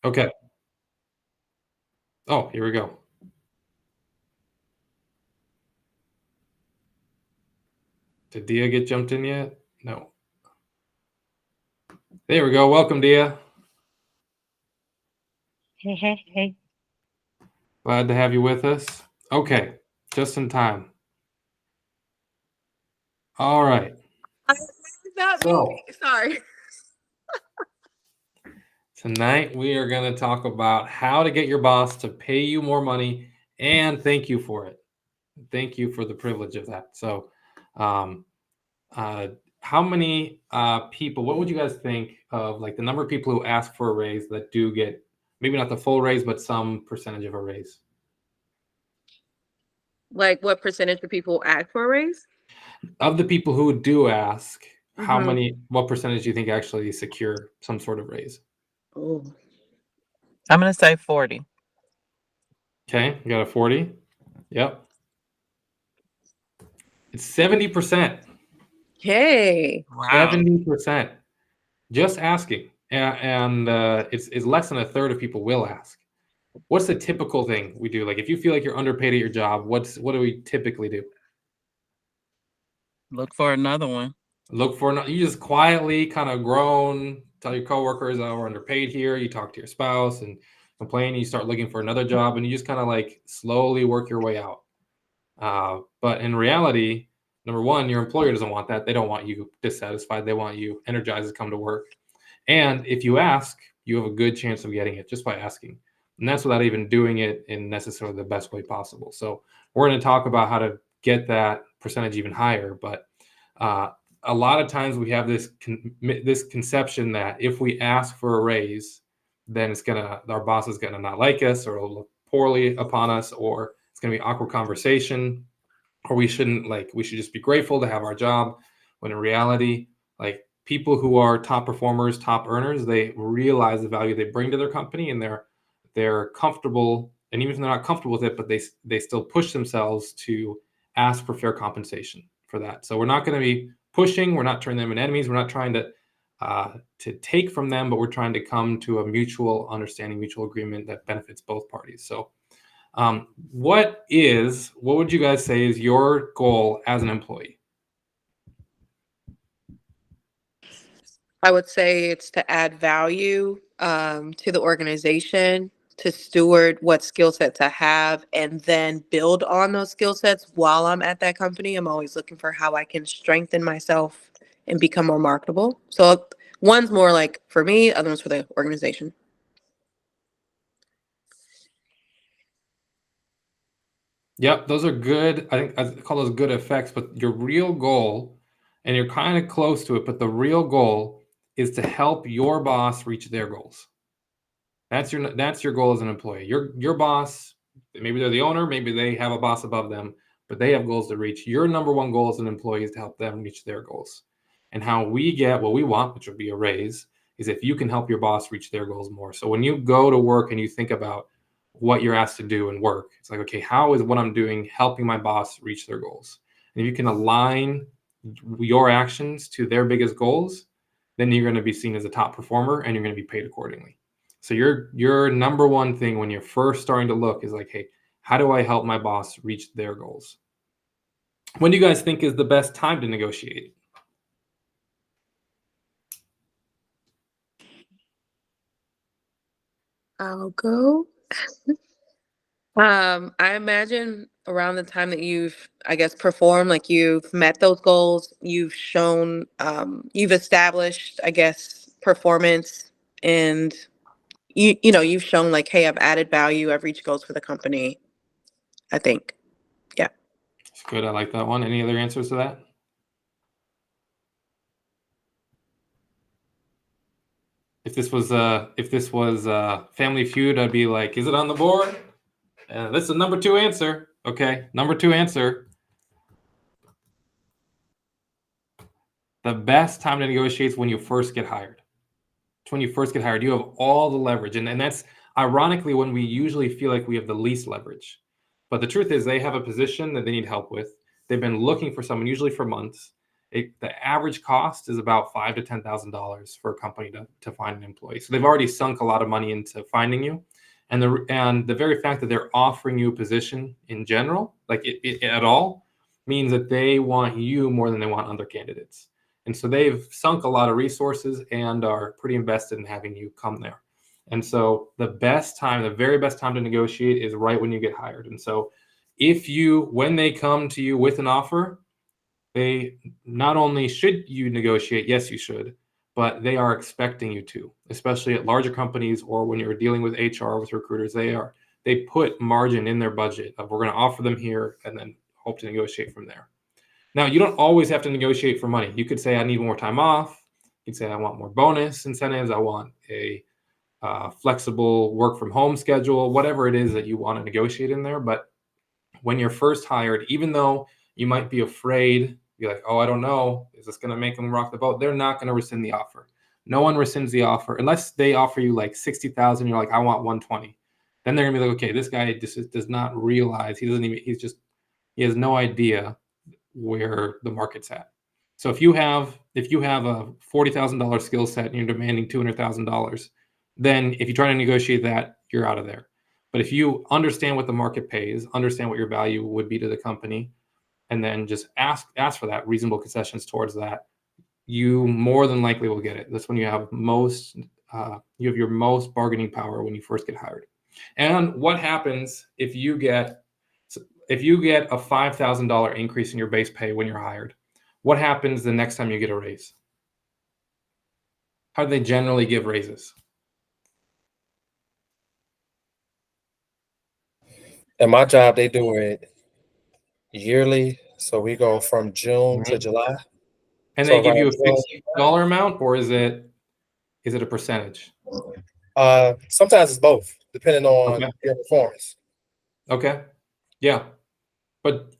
Okay. Oh, here we go. Did Dia get jumped in yet? No. There we go. Welcome, Dia. Hey, hey, hey. Glad to have you with us. Okay, just in time. All right. It's not me. So Sorry. tonight we are going to talk about how to get your boss to pay you more money and thank you for it. Thank you for the privilege of that. So, um, uh, how many people, what would you guys think of like the number of people who ask for a raise that do get maybe not the full raise, but some percentage of a raise? Like, what percentage of people ask for a raise? Of the people who do ask, Mm-hmm. what percentage do you think actually secure some sort of raise? Oh, I'm going to say 40. Okay, you got a 40. Yep. It's 70%. hey. Wow. 70%. Just asking. And it's less than a third of people will ask. What's the typical thing we do? Like if you feel like you're underpaid at your job, what do we typically do? Look for another one. Look for you just quietly kind of groan, tell your coworkers, oh, we're underpaid here. You talk to your spouse and complain. You start looking for another job, and you just kind of like slowly work your way out. But in reality, number one, your employer doesn't want that. They don't want you dissatisfied. They want you energized to come to work. And if you ask, you have a good chance of getting it just by asking. And that's without even doing it in necessarily the best way possible. So we're going to talk about how to get that percentage even higher. But uh, a lot of times we have this conception that if we ask for a raise, then our boss is gonna not like us or look poorly upon us, or it's gonna be awkward conversation, or we should just be grateful to have our job. When in reality, like people who are top performers, top earners, they realize the value they bring to their company, and they're comfortable. And even if they're not comfortable with it, but they still push themselves to ask for fair compensation for that. So we're not going to be pushing. We're not turning them into enemies. We're not trying to take from them, but we're trying to come to a mutual understanding, mutual agreement that benefits both parties. So, what would you guys say is your goal as an employee? I would say it's to add value to the organization, to steward what skill sets I have, and then build on those skill sets while I'm at that company. I'm always looking for how I can strengthen myself and become more marketable. So one's more like for me, other one's for the organization. Yep, those are good. I think I call those good effects, but your real goal, and you're kind of close to it, but the real goal is to help your boss reach their goals. That's your goal as an employee. Your boss, maybe they're the owner, maybe they have a boss above them, but they have goals to reach. Your number one goal as an employee is to help them reach their goals. And how we get what we want, which would be a raise, is if you can help your boss reach their goals more. So when you go to work and you think about what you're asked to do in work, it's like, okay, how is what I'm doing helping my boss reach their goals? And if you can align your actions to their biggest goals, then you're going to be seen as a top performer and you're going to be paid accordingly. So your number one thing when you're first starting to look is like, hey, how do I help my boss reach their goals? When do you guys think is the best time to negotiate? I'll go. I imagine around the time that you've, I guess, performed, like you've met those goals, you've shown, you've established, I guess, performance, and you've shown like, hey, I've added value, I've reached goals for the company. I think, yeah. It's good. I like that one. Any other answers to that? If this was Family Feud, I'd be like, is it on the board? This is number two answer. Okay, number two answer. The best time to negotiate is when you first get hired. It's when you first get hired. You have all the leverage. And that's ironically when we usually feel like we have the least leverage. But the truth is they have a position that they need help with. They've been looking for someone, usually for months. the average cost is about $5,000 to $10,000 for a company to find an employee. So they've already sunk a lot of money into finding you. And the very fact that they're offering you a position in general, like at all, means that they want you more than they want other candidates. And so they've sunk a lot of resources and are pretty invested in having you come there. And so the very best time to negotiate is right when you get hired. And so when they come to you with an offer, they not only should you negotiate, yes, you should, but they are expecting you to, especially at larger companies or when you're dealing with HR, with recruiters, they put margin in their budget of, we're going to offer them here and then hope to negotiate from there. Now, you don't always have to negotiate for money. You could say, I need more time off. You could say, I want more bonus incentives. I want a flexible work from home schedule, whatever it is that you want to negotiate in there. But when you're first hired, even though you might be afraid, you're like, oh, I don't know, is this going to make them rock the boat? They're not going to rescind the offer. No one rescinds the offer unless they offer you like 60,000. You're like, I want 120. Then they're gonna be like, okay, this guy just does not realize he has no idea where the market's at. So if you have a $40,000 skill set and you're demanding $200,000, then if you try to negotiate that, you're out of there. But if you understand what the market pays, understand what your value would be to the company, and then just ask for that reasonable concessions towards that, you more than likely will get it. That's when you have your most bargaining power when you first get hired. And what happens if you get a $5,000 increase in your base pay when you're hired? What happens the next time you get a raise? How do they generally give raises? In my job, they do it yearly. So we go from June to July. And So they give you a around June, fixed dollar amount, or is it a percentage? sometimes it's both, depending on Okay. your performance. Okay. Yeah. But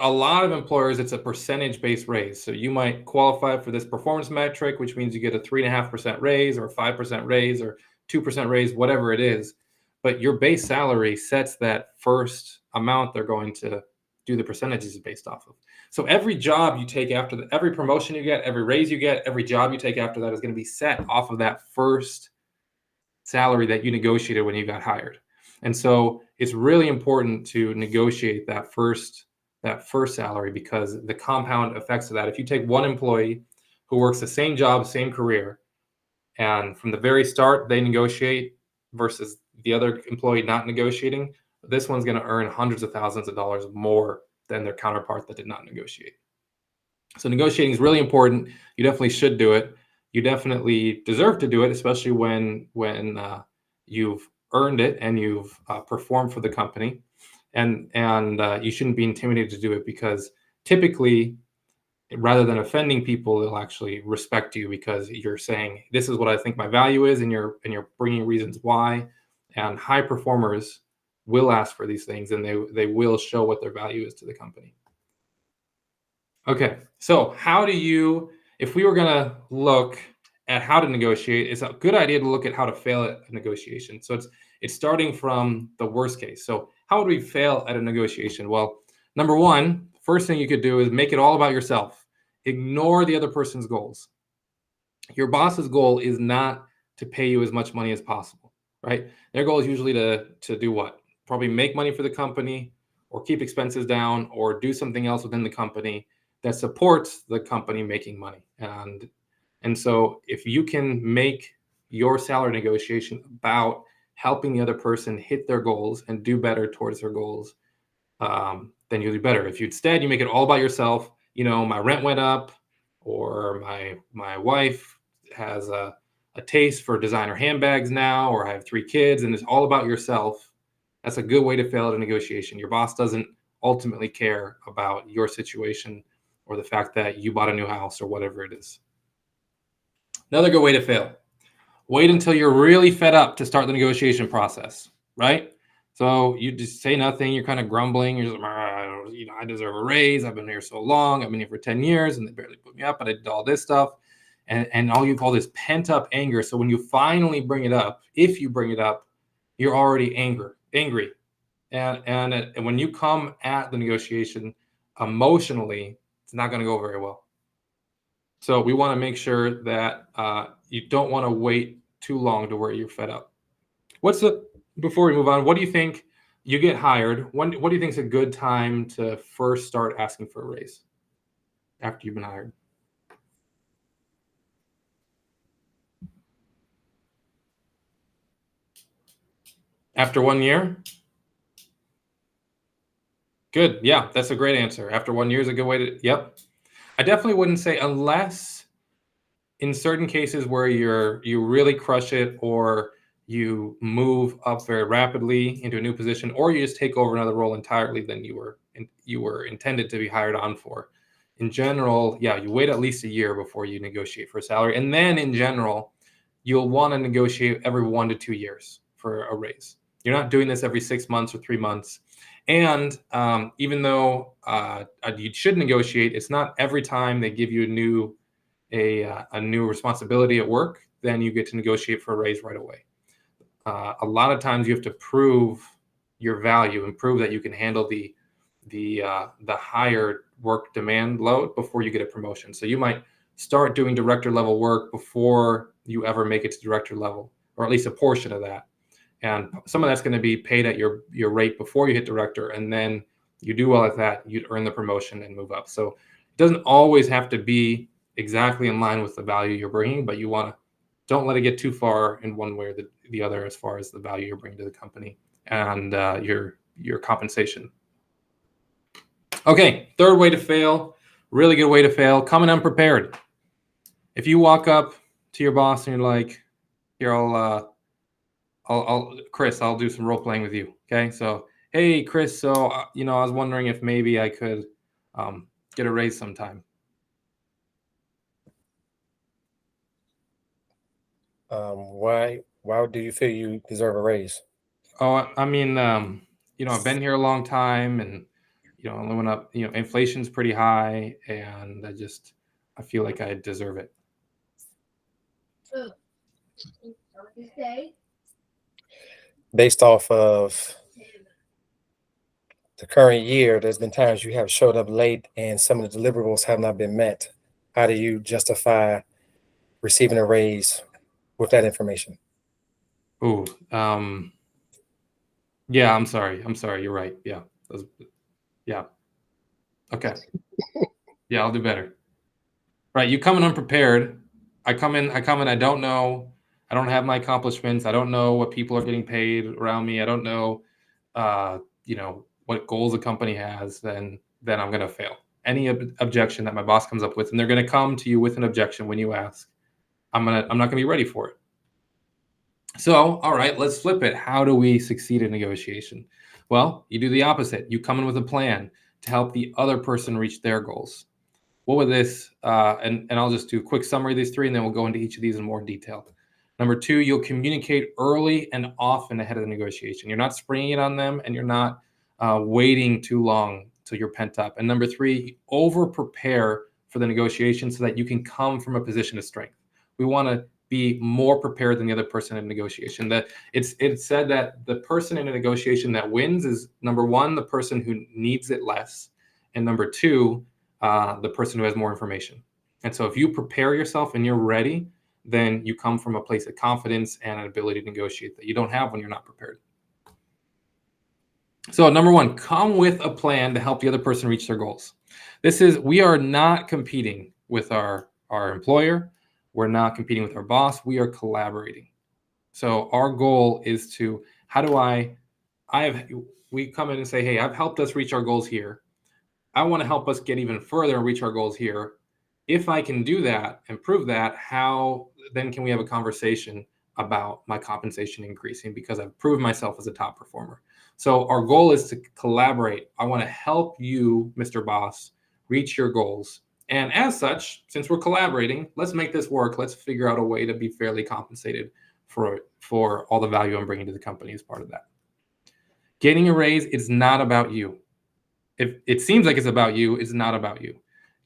a lot of employers, it's a percentage-based raise. So you might qualify for this performance metric, which means you get a 3.5% raise or a 5% raise or 2% raise, whatever it is. But your base salary sets that first amount they're going to do the percentages based off of. So every job you take after every promotion you get, every raise you get, every job you take after that is going to be set off of that first salary that you negotiated when you got hired. And so it's really important to negotiate that first salary, because the compound effects of that. If you take one employee who works the same job, same career, and from the very start they negotiate versus the other employee not negotiating, this one's going to earn hundreds of thousands of dollars more than their counterpart that did not negotiate. So negotiating is really important. You definitely should do it. You definitely deserve to do it, especially when you've earned it and you've performed for the company, and you shouldn't be intimidated to do it, because typically, rather than offending people, they'll actually respect you because you're saying, this is what I think my value is, and you're bringing reasons why. And high performers will ask for these things, and they will show what their value is to the company. Okay, so if we were going to look at how to negotiate, it's a good idea to look at how to fail at a negotiation. So it's starting from the worst case. So how would we fail at a negotiation? Well, number one, first thing you could do is make it all about yourself. Ignore the other person's goals. Your boss's goal is not to pay you as much money as possible, right? Their goal is usually to do what? Probably make money for the company, or keep expenses down, or do something else within the company that supports the company making money. And so if you can make your salary negotiation about helping the other person hit their goals and do better towards their goals, then you'll do better. If instead you make it all about yourself, my rent went up, or my wife has a taste for designer handbags now, or I have 3 kids, and it's all about yourself, that's a good way to fail at a negotiation. Your boss doesn't ultimately care about your situation or the fact that you bought a new house or whatever it is. Another good way to fail: wait until you're really fed up to start the negotiation process, right? So you just say nothing, you're kind of grumbling, you're just, I deserve a raise, I've been here so long, I've been here for 10 years, and they barely put me up, but I did all this stuff, and all you call this pent-up anger. So when you finally bring it up, if you bring it up, you're already angry. And when you come at the negotiation emotionally, it's not going to go very well. So we want to make sure that you don't want to wait too long to where you're fed up. Before we move on, what do you think? You get hired. What do you think is a good time to first start asking for a raise after you've been hired? After 1 year? Good. Yeah, that's a great answer. After 1 year is a good way to, yep. I definitely wouldn't say, unless in certain cases where you really crush it, or you move up very rapidly into a new position, or you just take over another role entirely than you were intended to be hired on for. In general, yeah, you wait at least a year before you negotiate for a salary. And then in general, you'll want to negotiate every 1 to 2 years for a raise. You're not doing this every 6 months or 3 months. And even though you should negotiate, it's not every time they give you a new responsibility at work, then you get to negotiate for a raise right away. A lot of times you have to prove your value and prove that you can handle the higher work demand load before you get a promotion. So you might start doing director level work before you ever make it to director level, or at least a portion of that. And some of that's going to be paid at your rate before you hit director, and then you do well at that, you earn the promotion and move up. So it doesn't always have to be exactly in line with the value you're bringing, but don't let it get too far in one way or the other as far as the value you're bringing to the company and your compensation. Okay, third way to fail, really good way to fail, coming unprepared. If you walk up to your boss and you're like, here, Chris, I'll do some role playing with you. Okay, so hey, Chris, so I was wondering if maybe I could get a raise sometime. Why do you feel you deserve a raise? Oh, I mean, I've been here a long time, and only went up. Inflation's pretty high, and I feel like I deserve it. Based off of the current year, there's been times you have showed up late and some of the deliverables have not been met. How do you justify receiving a raise with that information? Ooh, yeah, I'm sorry. You're right. Yeah. Yeah. Okay. Yeah, I'll do better. Right. You come in unprepared. I come in, I don't know. I don't have my accomplishments. I don't know what people are getting paid around me. I don't know, what goals the company has. Then I'm going to fail. Any objection that my boss comes up with, and they're going to come to you with an objection when you ask, I'm not going to be ready for it. So, all right, let's flip it. How do we succeed in negotiation? Well, you do the opposite. You come in with a plan to help the other person reach their goals. What would this, and I'll just do a quick summary of these three, and then we'll go into each of these in more detail. Number two, you'll communicate early and often ahead of the negotiation. You're not springing it on them, and you're not waiting too long till you're pent up. And number three, over-prepare for the negotiation so that you can come from a position of strength. We want to be more prepared than the other person in negotiation. That it's said that the person in a negotiation that wins is, number one, the person who needs it less, and number two, the person who has more information. And so if you prepare yourself and you're ready, then you come from a place of confidence and an ability to negotiate that you don't have when you're not prepared. So number one, come with a plan to help the other person reach their goals. We are not competing with our employer. We're not competing with our boss. We are collaborating. So our goal is we come in and say, hey, I've helped us reach our goals here. I want to help us get even further and reach our goals here. If I can do that and prove that, how then can we have a conversation about my compensation increasing because I've proved myself as a top performer? So our goal is to collaborate. I want to help you, Mr. Boss, reach your goals. And as such, since we're collaborating, let's make this work. Let's figure out a way to be fairly compensated for all the value I'm bringing to the company as part of that. Getting a raise is not about you. If it seems like it's about you, it's not about you.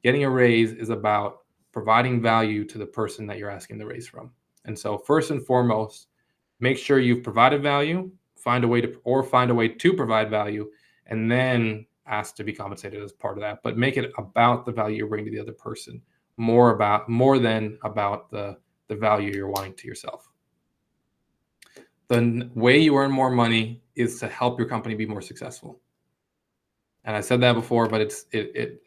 Getting a raise is about providing value to the person that you're asking the raise from. And so first and foremost, make sure you've provided value, find a way to provide value, and then ask to be compensated as part of that. But make it about the value you bring to the other person more than about the value you're wanting to yourself. The way you earn more money is to help your company be more successful. And I said that before, but it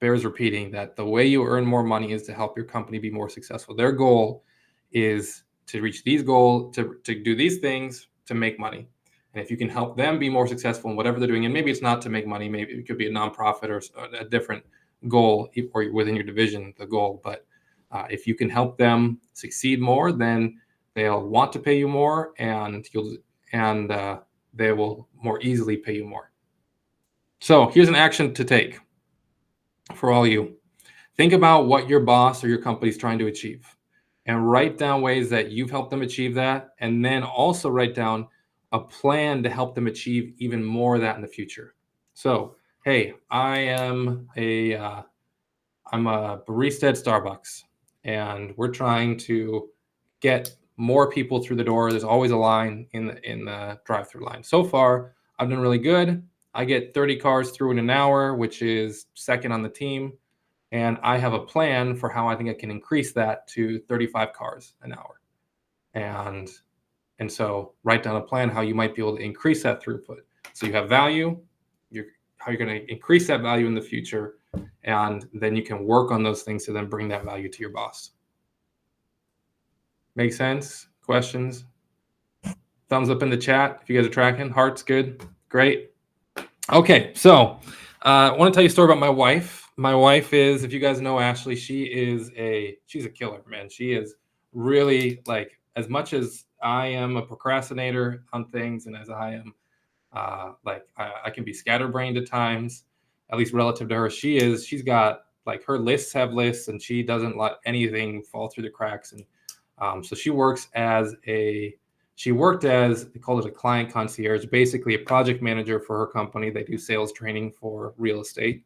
bears repeating that the way you earn more money is to help your company be more successful. Their goal is to reach these goals, to do these things to make money. And if you can help them be more successful in whatever they're doing, and maybe it's not to make money, maybe it could be a nonprofit or a different goal, or within your division, the goal. But if you can help them succeed more, then they'll want to pay you more, and they will more easily pay you more. So here's an action to take for all you. Think about what your boss or your company is trying to achieve, and write down ways that you've helped them achieve that. And then also write down a plan to help them achieve even more of that in the future. So, hey, I'm a barista at Starbucks, and we're trying to get more people through the door. There's always a line in the drive-through line. So far, I've done really good. I get 30 cars through in an hour, which is second on the team. And I have a plan for how I think I can increase that to 35 cars an hour. And so write down a plan how you might be able to increase that throughput. So you have value, how you're going to increase that value in the future, and then you can work on those things to then bring that value to your boss. Make sense? Questions? Thumbs up in the chat if you guys are tracking. Hearts, good, great. Okay, so I want to tell you a story about my wife. My wife is, if you guys know Ashley, she's a killer, man. She is really, like, as much as I am a procrastinator on things, and as I am I can be scatterbrained at times, at least relative to her. She's got, like, her lists have lists, and she doesn't let anything fall through the cracks. And so she worked as, they call it a client concierge, basically a project manager for her company. They do sales training for real estate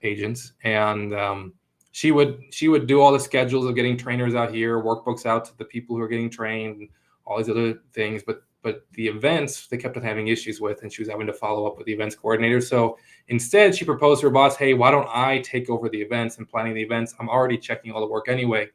agents. And she would do all the schedules of getting trainers out here, workbooks out to the people who are getting trained, all these other things. But the events, they kept on having issues with, and she was having to follow up with the events coordinator. So instead, she proposed to her boss, hey, why don't I take over the events and planning the events? I'm already checking all the work anyway.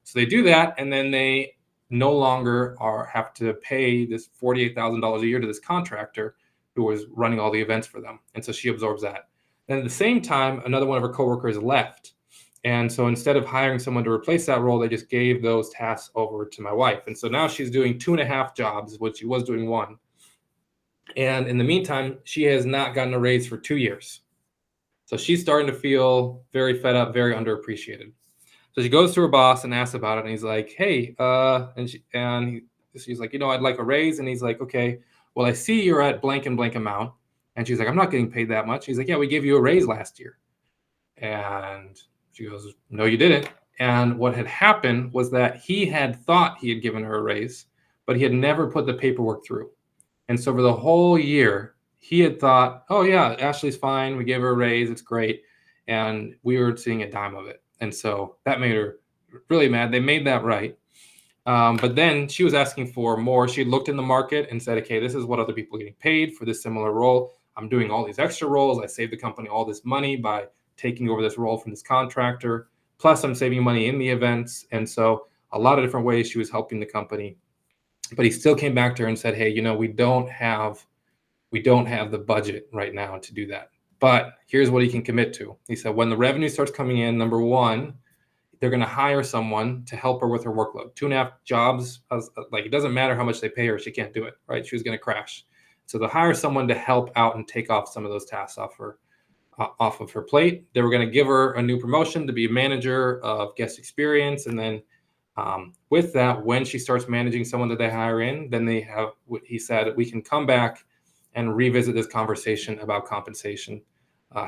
So they do that, and then they no longer have to pay this $48,000 a year to this contractor who was running all the events for them. And so she absorbs that. Then at the same time, another one of her coworkers left. And so instead of hiring someone to replace that role, they just gave those tasks over to my wife. And so now she's doing 2.5 jobs, which she was doing 1. And in the meantime, she has not gotten a raise for 2 years. So she's starting to feel very fed up, very underappreciated. So she goes to her boss and asks about it. And he's like, hey, she's like, I'd like a raise. And he's like, okay, well, I see you're at blank and blank amount. And she's like, I'm not getting paid that much. He's like, yeah, we gave you a raise last year. And she goes, no, you didn't. And what had happened was that he had thought he had given her a raise, but he had never put the paperwork through. And so for the whole year, he had thought, oh yeah, Ashley's fine. We gave her a raise. It's great. And we were seeing a dime of it. And so that made her really mad. They made that right. But then she was asking for more. She looked in the market and said, okay, this is what other people are getting paid for this similar role. I'm doing all these extra roles. I saved the company all this money by taking over this role from this contractor. Plus, I'm saving money in the events. And so a lot of different ways she was helping the company. But he still came back to her and said, hey, we don't have the budget right now to do that. But here's what he can commit to. He said, when the revenue starts coming in, number one, they're going to hire someone to help her with her workload. 2.5 jobs, it doesn't matter how much they pay her, she can't do it, right? She was going to crash. So they'll hire someone to help out and take off some of those tasks off of her plate. They were going to give her a new promotion to be a manager of guest experience. And then with that, when she starts managing someone that they hire in, then he said, we can come back and revisit this conversation about compensation.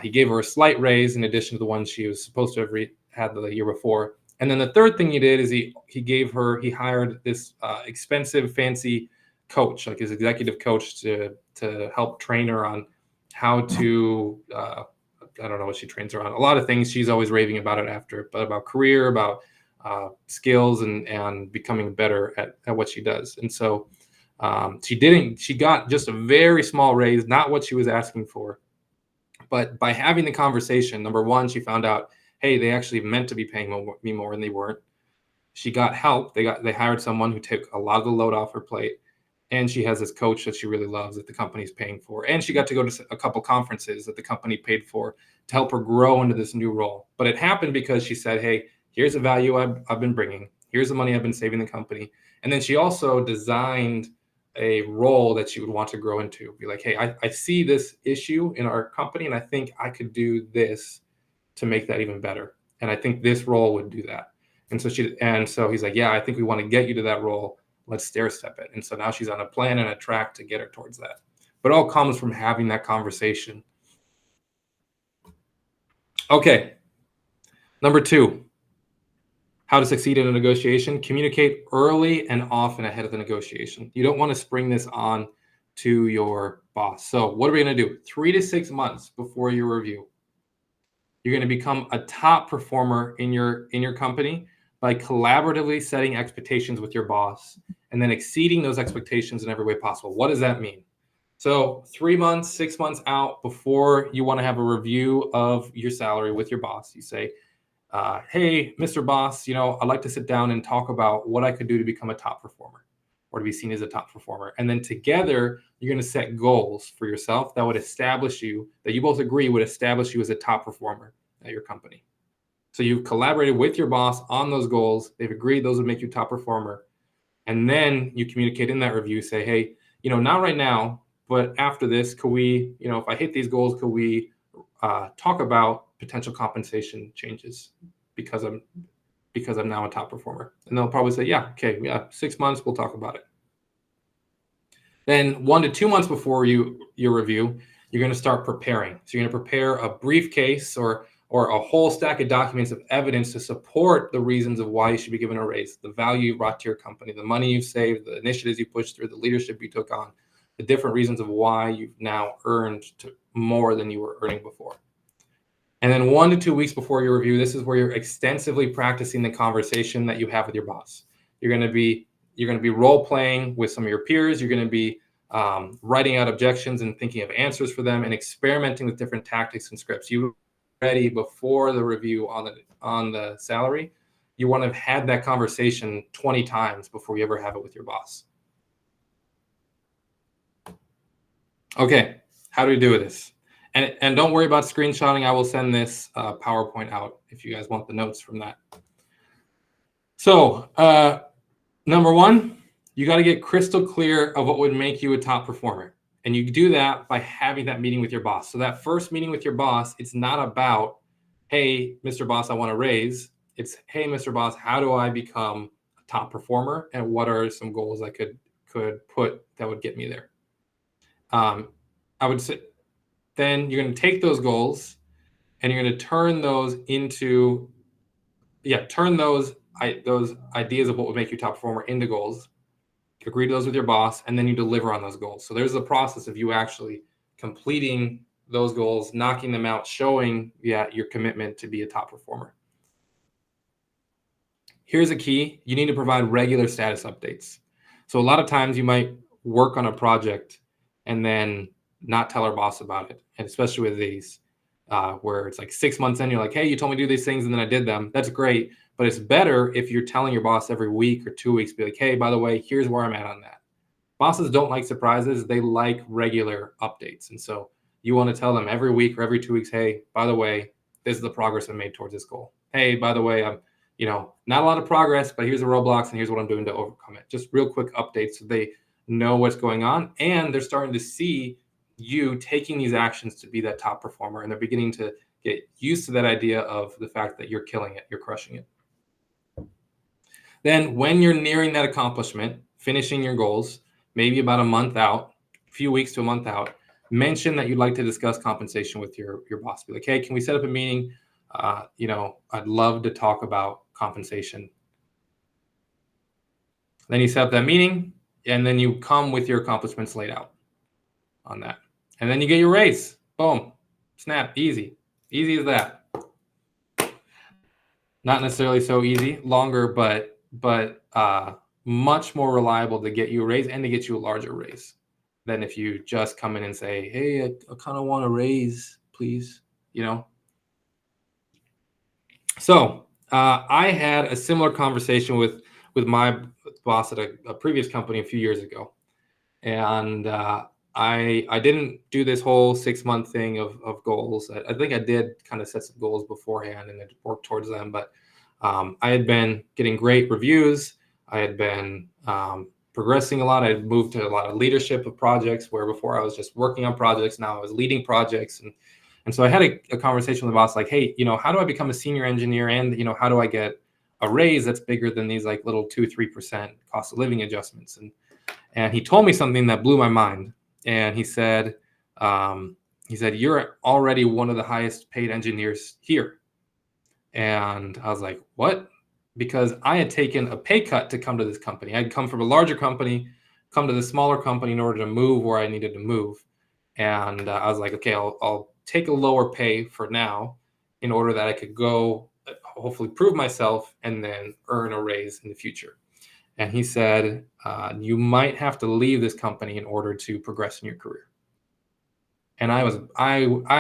He gave her a slight raise in addition to the one she was supposed to have had the year before. And then the third thing he did is he hired this expensive, fancy coach, like his executive coach, to help train her on how to, I don't know what she trains her on. A lot of things. She's always raving about it after, but about career, about skills, and becoming better at what she does. And so she got just a very small raise, not what she was asking for. But by having the conversation, number one, she found out, hey, they actually meant to be paying me more and they weren't. She got help. They hired someone who took a lot of the load off her plate. And she has this coach that she really loves that the company's paying for. And she got to go to a couple conferences that the company paid for to help her grow into this new role. But it happened because she said, hey, here's the value I've been bringing. Here's the money I've been saving the company. And then she also designed a role that she would want to grow into. Be like, hey, I see this issue in our company, and I think I could do this to make that even better. And I think this role would do that. And so he's like, yeah, I think we want to get you to that role. Let's stair step it. And so now she's on a plan and a track to get her towards that. But it all comes from having that conversation. Okay. Number 2, how to succeed in a negotiation. Communicate early and often ahead of the negotiation. You don't want to spring this on to your boss. So what are we going to do? 3 to 6 months before your review, you're going to become a top performer in your company by collaboratively setting expectations with your boss and then exceeding those expectations in every way possible. What does that mean? So 3 months, 6 months out before you want to have a review of your salary with your boss, you say, hey, Mr. Boss, I'd like to sit down and talk about what I could do to become a top performer or to be seen as a top performer. And then together, you're going to set goals for yourself that would establish you, that you both agree would establish you as a top performer at your company. So you've collaborated with your boss on those goals. They've agreed those would make you top performer. And then you communicate in that review, say, hey, not right now, but after this, could we, if I hit these goals, could we talk about potential compensation changes because I'm now a top performer? And they'll probably say, yeah, okay, 6 months, we'll talk about it. Then 1 to 2 months before your review, you're going to start preparing. So you're going to prepare a briefcase or a whole stack of documents of evidence to support the reasons of why you should be given a raise, the value you brought to your company, the money you've saved, the initiatives you pushed through, the leadership you took on, the different reasons of why you've now earned more than you were earning before. And then 1 to 2 weeks before your review, this is where you're extensively practicing the conversation that you have with your boss. You're going to be role playing with some of your peers. You're going to be writing out objections and thinking of answers for them and experimenting with different tactics and scripts. You ready before the review on the salary. You want to have had that conversation 20 times before you ever have it with your boss. Okay, how do we do this? And don't worry about screenshotting. I will send this PowerPoint out if you guys want the notes from that. So number 1, you got to get crystal clear of what would make you a top performer. And you do that by having that meeting with your boss. So that first meeting with your boss, it's not about, hey, Mr. Boss, I want to raise. It's, hey, Mr. Boss, how do I become a top performer? And what are some goals I could put that would get me there? I would say, then you're going to take those goals and you're going to turn those into, those ideas of what would make you top performer into goals. Agree to those with your boss, and then you deliver on those goals. So there's the process of you actually completing those goals, knocking them out, showing your commitment to be a top performer. Here's a key. You need to provide regular status updates. So a lot of times you might work on a project and then not tell our boss about it. And especially with these, where it's like 6 months in, you're like, hey, you told me to do these things and then I did them. That's great. But it's better if you're telling your boss every week or 2 weeks, be like, hey, by the way, here's where I'm at on that. Bosses don't like surprises. They like regular updates. And so you want to tell them every week or every 2 weeks, hey, by the way, this is the progress I made towards this goal. Hey, by the way, I'm, not a lot of progress, but here's the roadblocks and here's what I'm doing to overcome it. Just real quick updates so they know what's going on. And they're starting to see you taking these actions to be that top performer. And they're beginning to get used to that idea of the fact that you're killing it, you're crushing it. Then when you're nearing that accomplishment, finishing your goals, maybe about a month out, a few weeks to a month out, mention that you'd like to discuss compensation with your boss. Be like, hey, can we set up a meeting? I'd love to talk about compensation. Then you set up that meeting, and then you come with your accomplishments laid out on that. And then you get your raise. Boom. Snap. Easy. Easy as that. Not necessarily so easy, longer, but much more reliable to get you a raise and to get you a larger raise than if you just come in and say, hey, I kind of want a raise, please. So I had a similar conversation with my boss at a previous company a few years ago, and I didn't do this whole 6 month thing of goals. I think I did kind of set some goals beforehand and then work towards them, but I had been getting great reviews. I had been progressing a lot. I had moved to a lot of leadership of projects where before I was just working on projects. Now I was leading projects, and so I had a conversation with the boss, like, hey, how do I become a senior engineer, and how do I get a raise that's bigger than these like little 2-3% cost of living adjustments? And he told me something that blew my mind. And he said, you're already one of the highest paid engineers here. And I was like, what? Because I had taken a pay cut to come to this company. I'd come from a larger company, come to the smaller company in order to move where I needed to move. And I was like, okay, I'll take a lower pay for now in order that I could go hopefully prove myself and then earn a raise in the future. And he said, you might have to leave this company in order to progress in your career. And I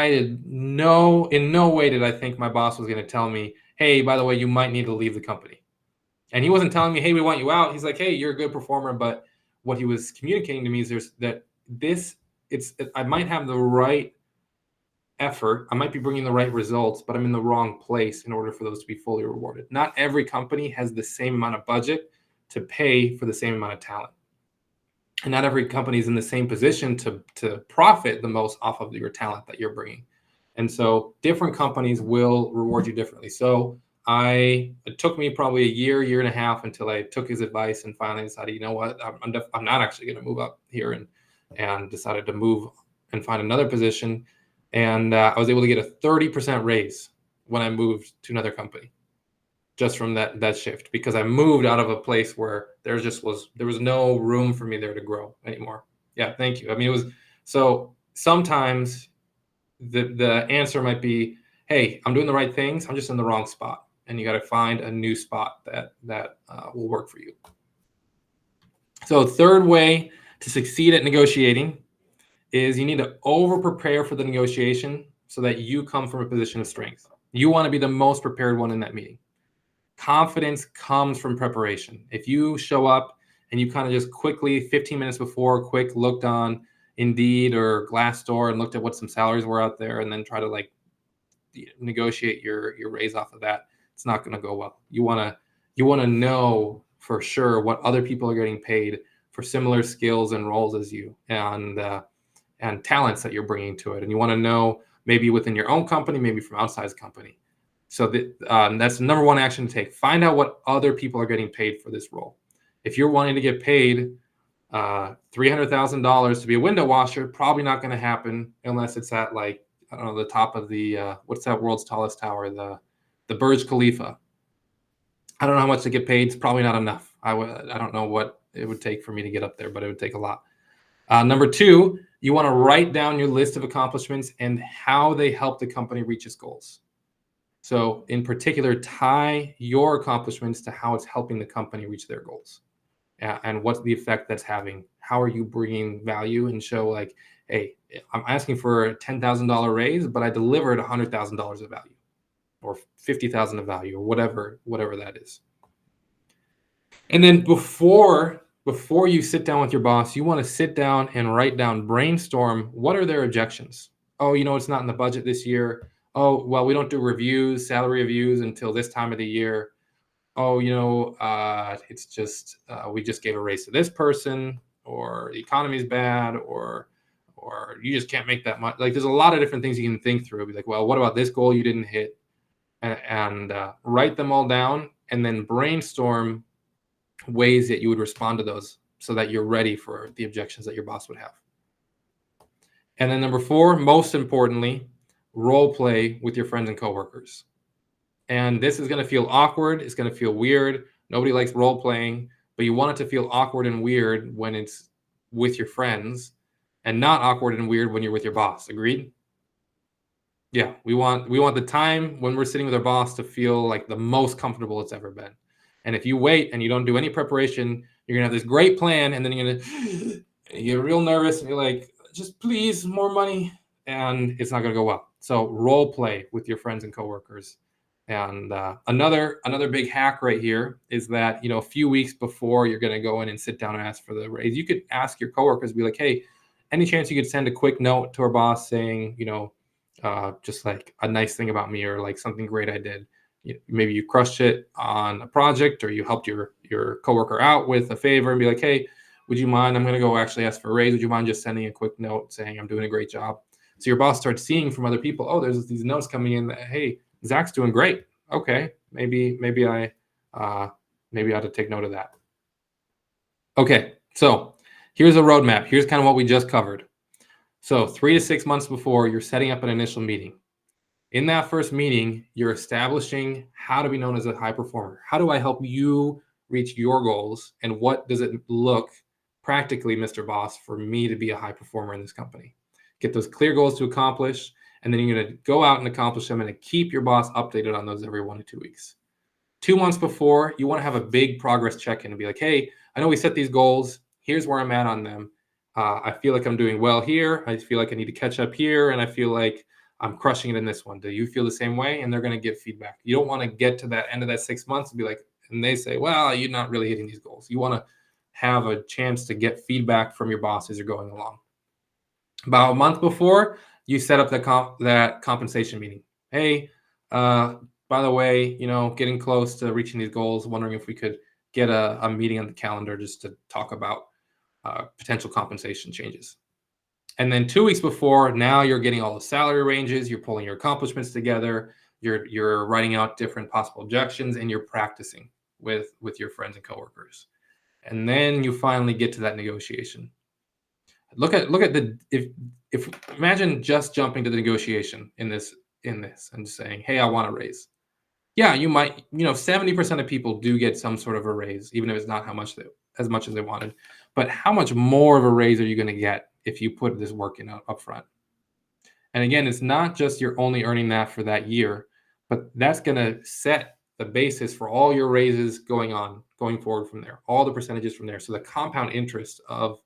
did in no way did I think my boss was going to tell me, hey, by the way, you might need to leave the company. And he wasn't telling me, hey, we want you out. He's like, hey, you're a good performer. But what he was communicating to me is I might have the right effort. I might be bringing the right results, but I'm in the wrong place in order for those to be fully rewarded. Not every company has the same amount of budget to pay for the same amount of talent. And not every company is in the same position to profit the most off of your talent that you're bringing. And so different companies will reward you differently. So it took me probably a year and a half until I took his advice and finally decided, you know what, I'm not actually going to move up here, and decided to move and find another position. And I was able to get a 30% raise when I moved to another company, just from that shift, because I moved out of a place where there was no room for me there to grow anymore. Yeah, thank you. I mean, so sometimes the answer might be, hey, I'm doing the right things, I'm just in the wrong spot, and you got to find a new spot that will work for you. So third way to succeed at negotiating is you need to over prepare for the negotiation so that you come from a position of strength. You want to be the most prepared one in that meeting. Confidence comes from preparation. If you show up and you kind of just quickly, 15 minutes before, looked on Indeed or Glassdoor and looked at what some salaries were out there, and then try to negotiate your raise off of that, it's not going to go well. You want to know for sure what other people are getting paid for similar skills and roles as you, and talents that you're bringing to it. And you want to know maybe within your own company, maybe from outside the company. So that's the number one action to take. Find out what other people are getting paid for this role. If you're wanting to get paid $300,000 to be a window washer, probably not going to happen unless it's at the top of the what's that world's tallest tower, the Burj Khalifa. I don't know how much to get paid. It's probably not enough. I don't know what it would take for me to get up there, but it would take a lot. Number two, you want to write down your list of accomplishments and how they help the company reach its goals. So in particular, tie your accomplishments to how it's helping the company reach their goals, and what's the effect that's having. How are you bringing value, and show hey, I'm asking for a $10,000 raise, but I delivered $100,000 of value, or $50,000 of value, or whatever that is. And then before you sit down with your boss, you want to sit down and brainstorm, what are their objections? Oh, it's not in the budget this year. Oh, well, we don't do salary reviews until this time of the year. Oh, it's just, we just gave a raise to this person, or the economy's bad, or you just can't make that much. There's a lot of different things you can think through. Be like, well, what about this goal you didn't hit? And write them all down, and then brainstorm ways that you would respond to those so that you're ready for the objections that your boss would have. And then number 4, most importantly, role play with your friends and coworkers. And this is going to feel awkward. It's going to feel weird. Nobody likes role playing, but you want it to feel awkward and weird when it's with your friends, and not awkward and weird when you're with your boss. Agreed? Yeah, we want the time when we're sitting with our boss to feel like the most comfortable it's ever been. And if you wait and you don't do any preparation, you're gonna have this great plan, and then you're gonna get real nervous, and you're like, just please, more money, and it's not gonna go well. So role play with your friends and coworkers, And another big hack right here is that, a few weeks before you're going to go in and sit down and ask for the raise, you could ask your coworkers, be like, hey, any chance you could send a quick note to our boss saying, just like a nice thing about me, or like something great I did. Maybe you crushed it on a project, or you helped your coworker out with a favor, and be like, hey, would you mind? I'm going to go actually ask for a raise. Would you mind just sending a quick note saying I'm doing a great job? So your boss starts seeing from other people, oh, there's these notes coming in that, hey, Zach's doing great. Okay, maybe I ought to take note of that. Okay, so here's a roadmap. Here's kind of what we just covered. So 3 to 6 months before, you're setting up an initial meeting. In that first meeting, you're establishing how to be known as a high performer. How do I help you reach your goals? And what does it look practically, Mr. Boss, for me to be a high performer in this company? Get those clear goals to accomplish, and then you're going to go out and accomplish them, and keep your boss updated on those every 1 to 2 weeks. 2 months before, you want to have a big progress check-in and be like, hey, I know we set these goals. Here's where I'm at on them. I feel like I'm doing well here. I feel like I need to catch up here, and I feel like I'm crushing it in this one. Do you feel the same way? And they're going to give feedback. You don't want to get to that end of that 6 months and be like, and they say, well, you're not really hitting these goals. You want to have a chance to get feedback from your boss as you're going along. About a month before, you set up that compensation meeting. Hey, by the way, getting close to reaching these goals, wondering if we could get a meeting on the calendar just to talk about potential compensation changes. And then 2 weeks before, now you're getting all the salary ranges, you're pulling your accomplishments together, you're writing out different possible objections, and you're practicing with your friends and coworkers. And then you finally get to that negotiation. Look at if imagine just jumping to the negotiation in this and saying, hey, I want a raise. Yeah, you might, 70% of people do get some sort of a raise, even if it's not as much as they wanted. But how much more of a raise are you going to get if you put this work in up front? And again, it's not just you're only earning that for that year, but that's going to set the basis for all your raises going forward from there, all the percentages from there. So the compound interest of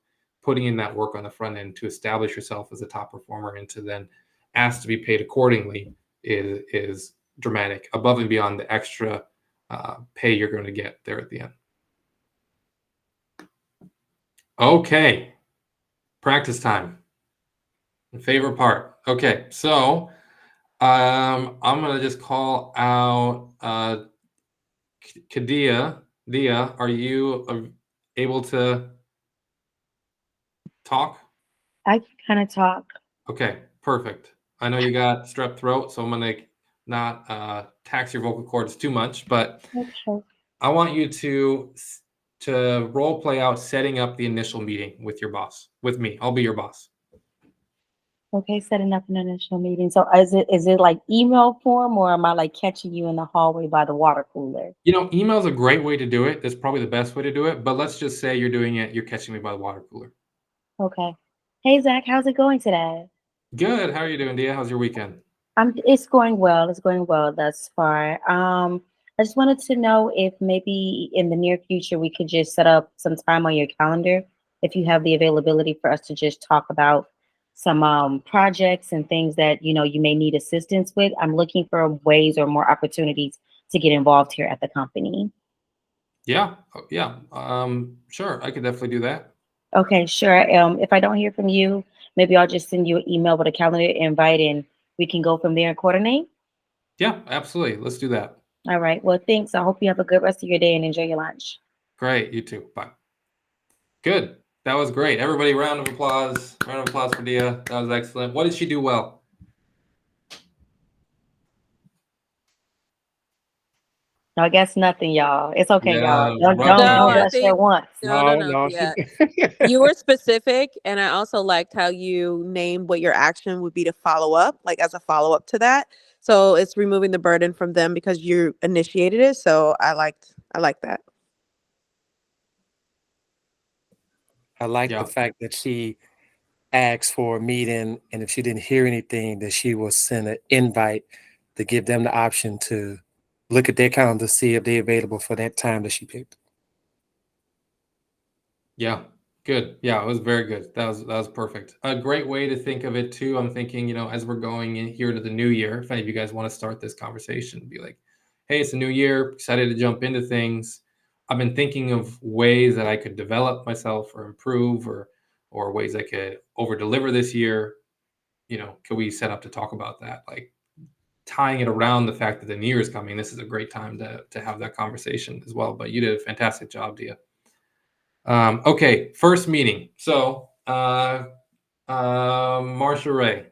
putting in that work on the front end to establish yourself as a top performer and to then ask to be paid accordingly is dramatic, above and beyond the extra pay you're going to get there at the end. Okay, practice time. Favorite part. Okay, so I'm going to just call out Kadia. Dia, are you able to talk? I can kind of talk. Okay, perfect. I know you got strep throat, so I'm going to not tax your vocal cords too much, but Okay. I want you to role play out setting up the initial meeting with your boss, with me. I'll be your boss. Okay, setting up an initial meeting. So is it like email form, or am I like catching you in the hallway by the water cooler? Email is a great way to do it. That's probably the best way to do it. But let's just say you're catching me by the water cooler. Okay. Hey Zach, how's it going today? Good. How are you doing, Dia? How's your weekend? It's going well. It's going well thus far. I just wanted to know if maybe in the near future we could just set up some time on your calendar, if you have the availability for us to just talk about some projects and things that you may need assistance with. I'm looking for ways or more opportunities to get involved here at the company. Yeah. Yeah. Sure. I could definitely do that. Okay, sure. If I don't hear from you, maybe I'll just send you an email with a calendar invite, and we can go from there and coordinate. Yeah, absolutely. Let's do that. All right. Well, thanks. I hope you have a good rest of your day and enjoy your lunch. Great. You too. Bye. Good. That was great. Everybody, round of applause. Round of applause for Dia. That was excellent. What did she do well? No, I guess nothing, y'all. It's okay, Yeah, y'all. Don't rough don't No, don't I night. rush think at once. no. Yeah, you were specific, and I also liked how you named what your action would be to follow up, like as a follow up to that. So it's removing the burden from them because you initiated it. So I liked that. I like Yeah. the fact that she asked for a meeting, and if she didn't hear anything, that she will send an invite to give them the option to look at their calendar, see if they're available for that time that she picked. Yeah. Good. Yeah, it was very good. That was perfect. A great way to think of it too. I'm thinking, as we're going in here to the new year, if any of you guys want to start this conversation, be like, hey, it's a new year, excited to jump into things. I've been thinking of ways that I could develop myself or improve, or ways I could over deliver this year. Could we set up to talk about that? Like tying it around the fact that the new year is coming. This is a great time to have that conversation as well. But you did a fantastic job, Dia. Okay, first meeting. So, Marsha Ray,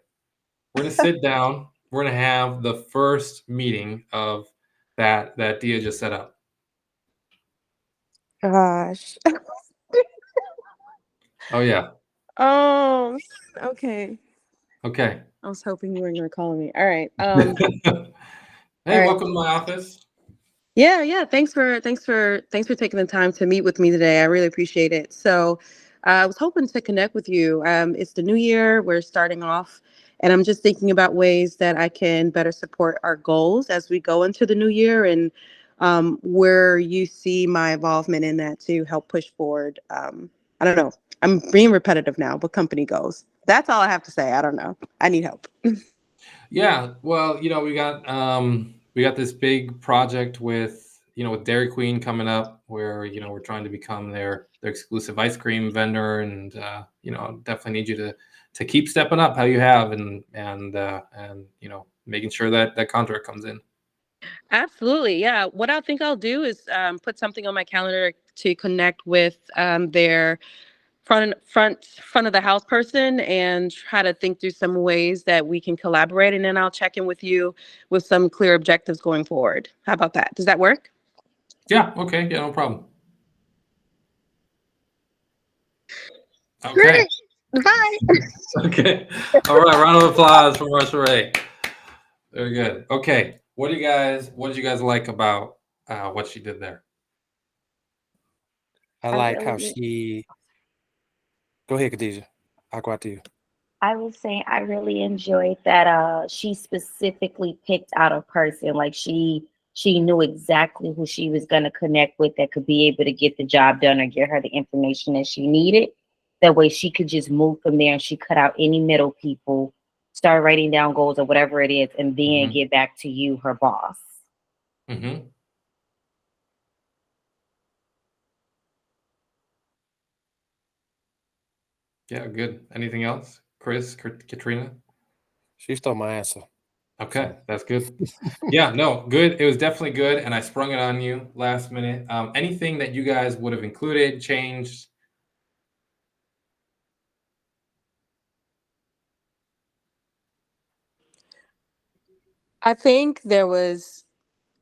we're gonna sit down. We're gonna have the first meeting of that Dia just set up. Gosh. Oh yeah. Oh, okay. Okay. I was hoping you weren't gonna call me. All right. Hey, All right. welcome to my office. Yeah. Thanks for taking the time to meet with me today. I really appreciate it. So, I was hoping to connect with you. It's the new year. We're starting off, and I'm just thinking about ways that I can better support our goals as we go into the new year, and where you see my involvement in that to help push forward. I don't know. I'm being repetitive now, but company goals. That's all I have to say. I don't know. I need help. Yeah, well, we got this big project with Dairy Queen coming up, where we're trying to become their exclusive ice cream vendor, and definitely need you to keep stepping up how you have, and making sure that contract comes in. Absolutely. Yeah. What I think I'll do is put something on my calendar to connect with their front of the house person and try to think through some ways that we can collaborate. And then I'll check in with you with some clear objectives going forward. How about that? Does that work? Yeah. Okay. Yeah. No problem. Okay. Great. Bye. Okay. All right. Round of applause for Marsha Ray. Very good. Okay. What did you guys like about what she did there? I I like how really- she. Go ahead, Khadijah. I'll go after you. I was saying I really enjoyed that she specifically picked out a person. Like she knew exactly who she was gonna connect with that could be able to get the job done or get her the information that she needed. That way she could just move from there and she cut out any middle people, start writing down goals or whatever it is, and then Mhm. get back to you, her boss. Mm-hmm. Yeah, good. Anything else? Chris, Katrina? She stole my answer. Okay, that's good. Yeah, no, good. It was definitely good, and I sprung it on you last minute. Anything that you guys would have included, changed? I think there was,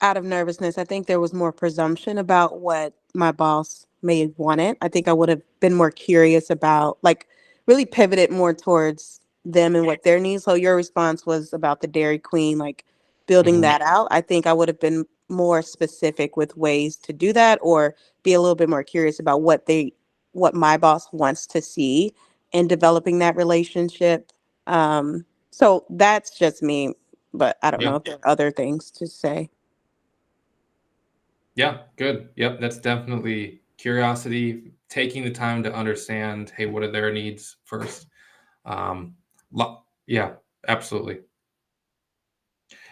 out of nervousness, I think there was more presumption about what my boss may have wanted. I think I would have been more curious about, like, really pivoted more towards them and what their needs. So your response was about the Dairy Queen, like building Mhm. that out. I think I would have been more specific with ways to do that, or be a little bit more curious about what my boss wants to see in developing that relationship. So that's just me, but I don't Yeah. know if there are other things to say. Yeah, good. Yep, that's definitely curiosity, taking the time to understand, hey, what are their needs first? Yeah, absolutely.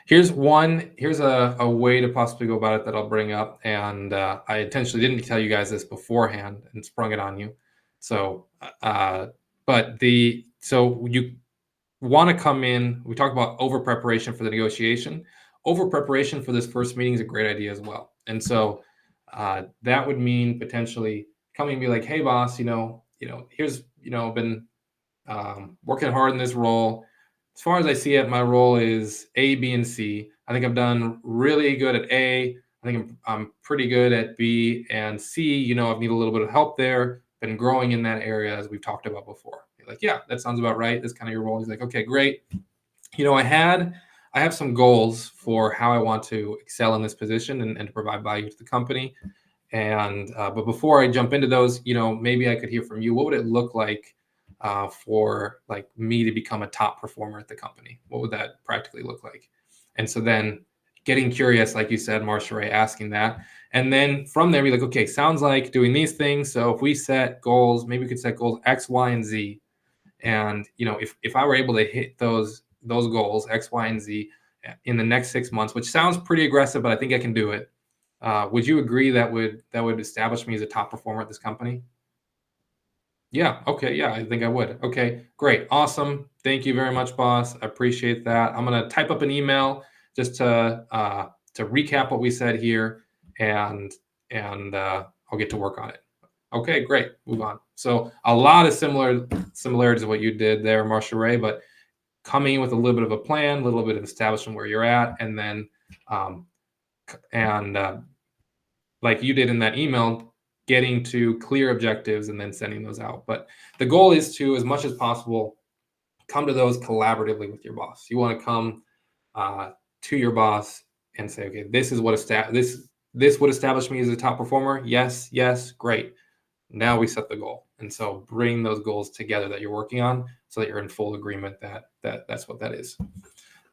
Here's a way to possibly go about it that I'll bring up, and I intentionally didn't tell you guys this beforehand and sprung it on you. So, so you want to come in. We talked about over preparation for the negotiation. Over preparation for this first meeting is a great idea as well. And so that would mean potentially coming and be like, "Hey, boss, here's been working hard in this role. As far as I see it, my role is A, B, and C. I think I've done really good at A. I think I'm pretty good at B and C. I've need a little bit of help there. Been growing in that area as we've talked about before." You're like, yeah, that sounds about right. That's kind of your role. He's like, okay, great. I have some goals for how I want to excel in this position and to provide value to the company. And but before I jump into those, maybe I could hear from you. What would it look like for like me to become a top performer at the company? What would that practically look like? And so then getting curious, like you said, Marsha Ray, asking that. And then from there, be like, okay, sounds like doing these things. So if we set goals, maybe we could set goals X, Y, and Z. And if I were able to hit those goals X, Y, and Z, in the next 6 months, which sounds pretty aggressive, but I think I can do it. Would you agree that would establish me as a top performer at this company? Yeah. Okay. Yeah, I think I would. Okay. Great. Awesome. Thank you very much, boss. I appreciate that. I'm gonna type up an email just to recap what we said here, and I'll get to work on it. Okay. Great. Move on. So a lot of similarities to what you did there, Marsha Ray, but coming in with a little bit of a plan, a little bit of establishing where you're at, and then like you did in that email, getting to clear objectives and then sending those out. But the goal is to, as much as possible, come to those collaboratively with your boss. You want to come to your boss and say, okay, this is what this would establish me as a top performer. Yes, yes, great. Now we set the goal. And so bring those goals together that you're working on so that you're in full agreement that that's what that is.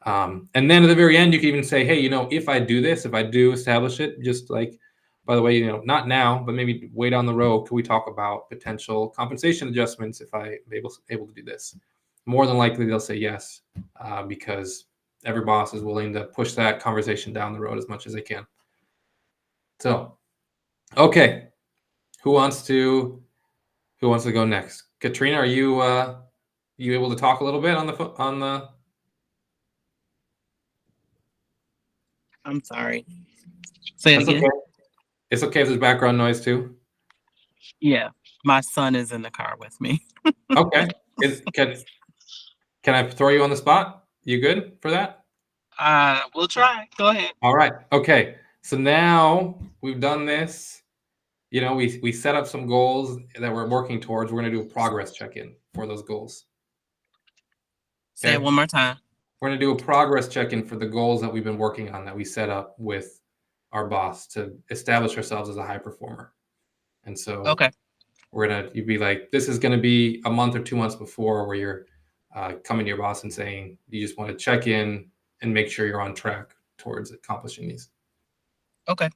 And then at the very end, you can even say, hey, if I do this, if I do establish it, just like, by the way, not now, but maybe way down the road, can we talk about potential compensation adjustments if I'm able to do this? More than likely, they'll say yes, because every boss is willing to push that conversation down the road as much as they can. So, okay, who wants to go next? Katrina, are you able to talk a little bit on the? I'm sorry. Say it That's again. okay. It's okay if there's background noise too. Yeah, my son is in the car with me. Okay. Can I throw you on the spot? You good for that? We'll try. Go ahead. All right. Okay. So now we've done this. We set up some goals that we're working towards. We're going to do a progress check-in for those goals. Say it one more time. We're going to do a progress check-in for the goals that we've been working on that we set up with our boss to establish ourselves as a high performer. And so Okay. you'd be like, this is going to be a month or 2 months before, where you're coming to your boss and saying you just want to check in and make sure you're on track towards accomplishing these. Okay.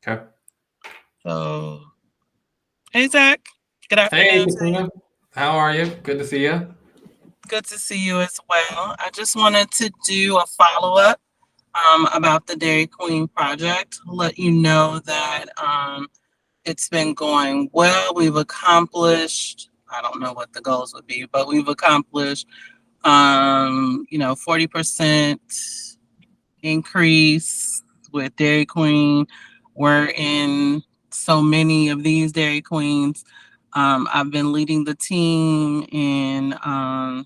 Okay. So, hey, Zach. Good Hey, afternoon. Katrina. How are you? Good to see you. Good to see you as well. I just wanted to do a follow-up about the Dairy Queen project. Let you know that it's been going well. We've accomplished, I don't know what the goals would be, but we've accomplished 40% increase with Dairy Queen. We're in so many of these Dairy Queens. I've been leading the team in I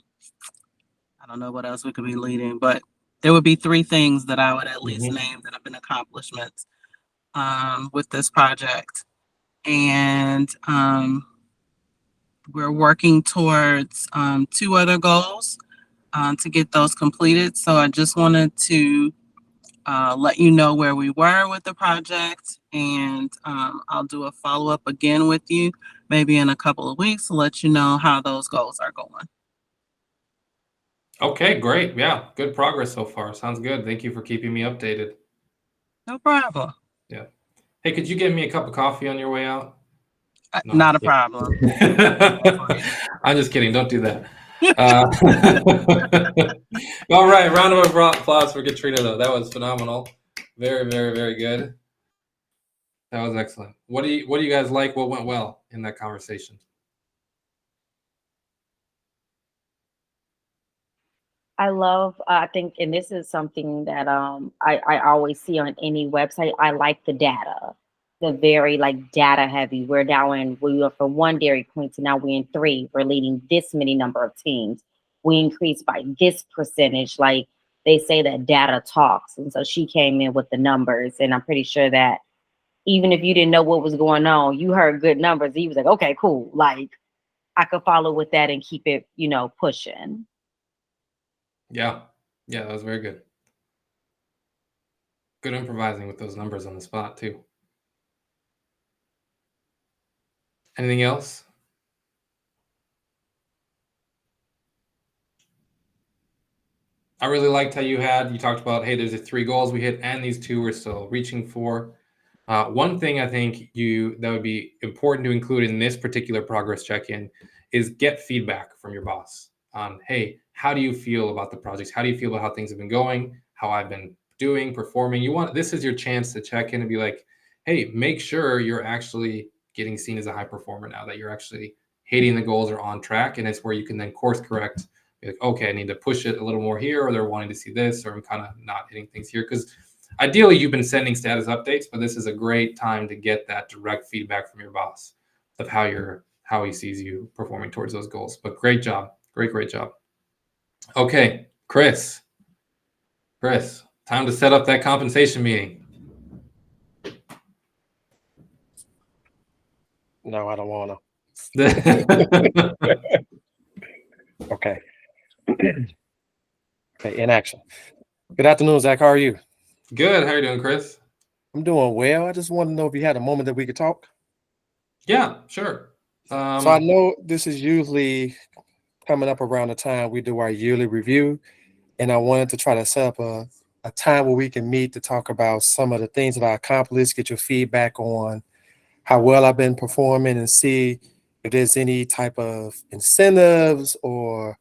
don't know what else we could be leading, but there would be 3 things that I would at least name that have been accomplishments with this project. And we're working towards 2 other goals to get those completed. So I just wanted to let you know where we were with the project, and I'll do a follow-up again with you maybe in a couple of weeks to let you know how those goals are going. Okay, great. Yeah, good progress so far. Sounds good. Thank you for keeping me updated. No problem. Yeah. Hey, could you get me a cup of coffee on your way out? No, Not a problem. I'm just kidding. Don't do that. All right. Round of applause for Katrina, though. That was phenomenal. Very, very, very good. That was excellent. What do you guys like? What went well in that conversation? I love, I think, and this is something that I always see on any website. I like the data, the very data heavy. We went from 1 Dairy Queen to now we're in 3. We're leading this many number of teams. We increased by this percentage. Like they say that data talks. And so she came in with the numbers, and I'm pretty sure that even if you didn't know what was going on, you heard good numbers. He was like, okay, cool. Like I could follow with that and keep it, pushing. Yeah. Yeah, that was very good. Good improvising with those numbers on the spot, too. Anything else? I really liked how you talked about, hey, there's the 3 goals we hit and these 2 we're still reaching for. One thing I think that would be important to include in this particular progress check-in is get feedback from your boss on, hey, how do you feel about the projects? How do you feel about how things have been going? how I've been doing, performing. This is your chance to check in and be like, hey, make sure you're actually getting seen as a high performer now, that you're actually hitting the goals or on track. And it's where you can then course correct. Be like, okay, I need to push it a little more here, or they're wanting to see this, or I'm kind of not hitting things here. Because ideally, you've been sending status updates, but this is a great time to get that direct feedback from your boss of how he sees you performing towards those goals. But great job. Great job. Okay, Chris, time to set up that compensation meeting. No, I don't want Good. to. Okay. Okay, in action. Good afternoon, Zach. How are you? How are you doing, Chris? I'm doing well. I just want to know if you had a moment that we could talk. Yeah, sure. So I know this is usually coming up around the time we do our yearly review, and I wanted to try to set up a time where we can meet to talk about some of the things that I accomplished, get your feedback on how well I've been performing, and see if there's any type of incentives or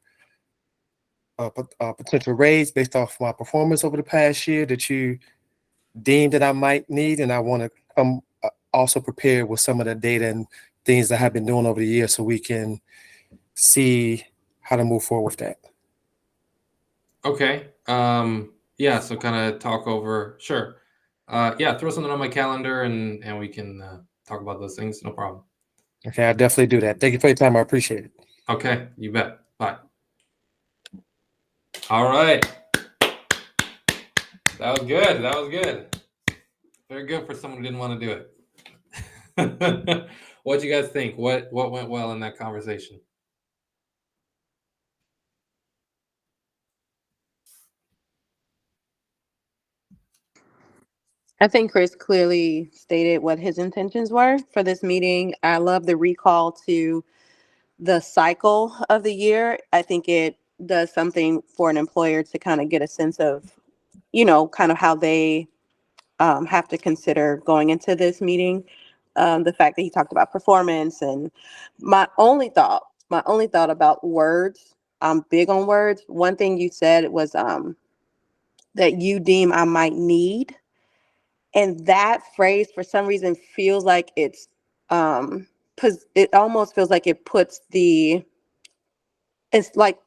a potential raise based off my performance over the past year that you deem that I might need. And I want to come also prepared with some of the data and things that I've been doing over the years so we can see how to move forward with that. Okay. Yeah, so kind of talk over. Sure. Yeah, throw something on my calendar and we can talk about those things. No problem. Okay, I'll definitely do that. Thank you for your time. I appreciate it. Okay, you bet. Bye. All right. That was good. Very good for someone who didn't want to do it. What'd you guys think? What went well in that conversation? I think Chris clearly stated what his intentions were for this meeting. I love the recall to the cycle of the year. I think it does something for an employer to kind of get a sense of, kind of how they have to consider going into this meeting. The fact that he talked about performance, and my only thought about words, I'm big on words. One thing you said was that you deem I might need. And that phrase, for some reason, feels like it's, it almost feels like it puts it's like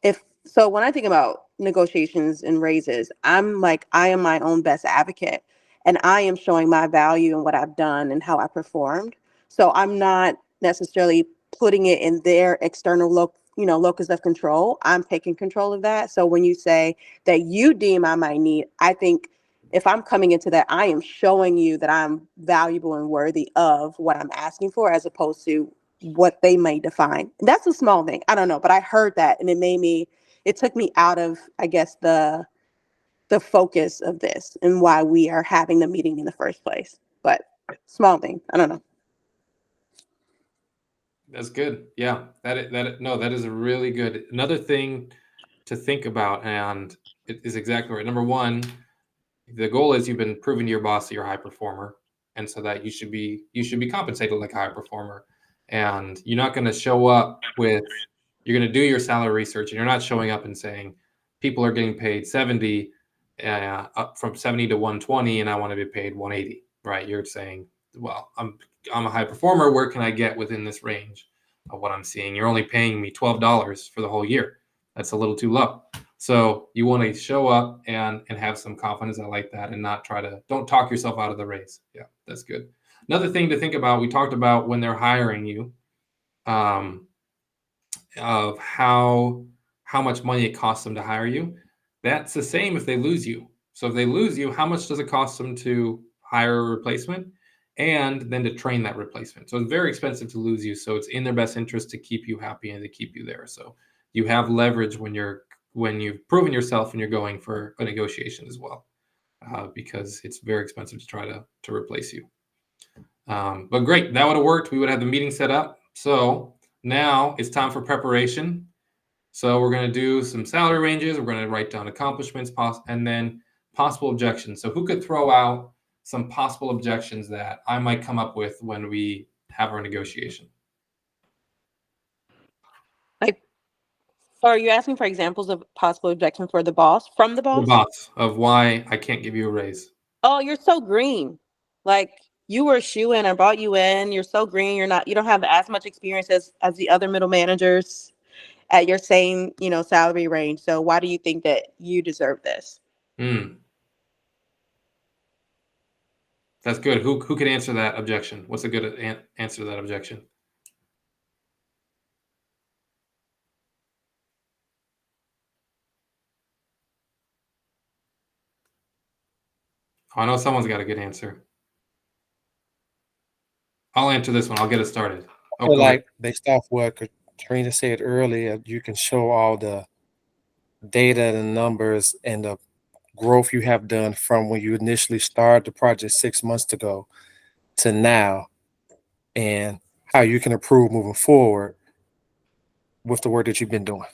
so when I think about negotiations and raises, I'm like, I am my own best advocate, and I am showing my value and what I've done and how I performed. So I'm not necessarily putting it in their external locus of control. I'm taking control of that. So when you say that you deem I might need, I think if I'm coming into that, I am showing you that I'm valuable and worthy of what I'm asking for, as opposed to what they may define. That's a small thing. I don't know, but I heard that and it took me out of, I guess, the focus of this and why we are having the meeting in the first place. But small thing. I don't know. That's good. Yeah, that is a really good. Another thing to think about, and it is exactly right. Number one, the goal is you've been proving to your boss that you're a high performer, and so that you should be compensated like a high performer. And you're not going to show up with, you're going to do your salary research, and you're not showing up and saying people are getting paid 70, up from 70 to 120, and I want to be paid 180. Right? You're saying, well, I'm a high performer. Where can I get within this range of what I'm seeing? You're only paying me $12 for the whole year. That's a little too low. So you want to show up and have some confidence. I like that, and not don't talk yourself out of the raise. Yeah, that's good. Another thing to think about, we talked about when they're hiring you, of how much money it costs them to hire you. That's the same if they lose you. So if they lose you, how much does it cost them to hire a replacement and then to train that replacement? So it's very expensive to lose you. So it's in their best interest to keep you happy and to keep you there. So you have leverage when you've proven yourself and you're going for a negotiation as well, because it's very expensive to try to replace you. But great, that would have worked. We would have the meeting set up. So now it's time for preparation. So we're going to do some salary ranges. We're going to write down accomplishments, and then possible objections. So who could throw out some possible objections that I might come up with when we have our negotiation? Or are you asking for examples of possible objections for the boss from the The boss? boss of why I can't give you a raise. Oh, you're so green. Like you were a shoe-in. I brought you in. You're so green. You don't have as much experience as the other middle managers at your same, salary range. So why do you think that you deserve this? That's good. Who could answer that objection? What's a good answer to that objection? Oh, I know someone's got a good answer. I'll answer this one. I'll get it started. I feel like based off what Katrina said earlier, you can show all the data and numbers and the growth you have done from when you initially started the project 6 months ago to now, and how you can improve moving forward with the work that you've been doing.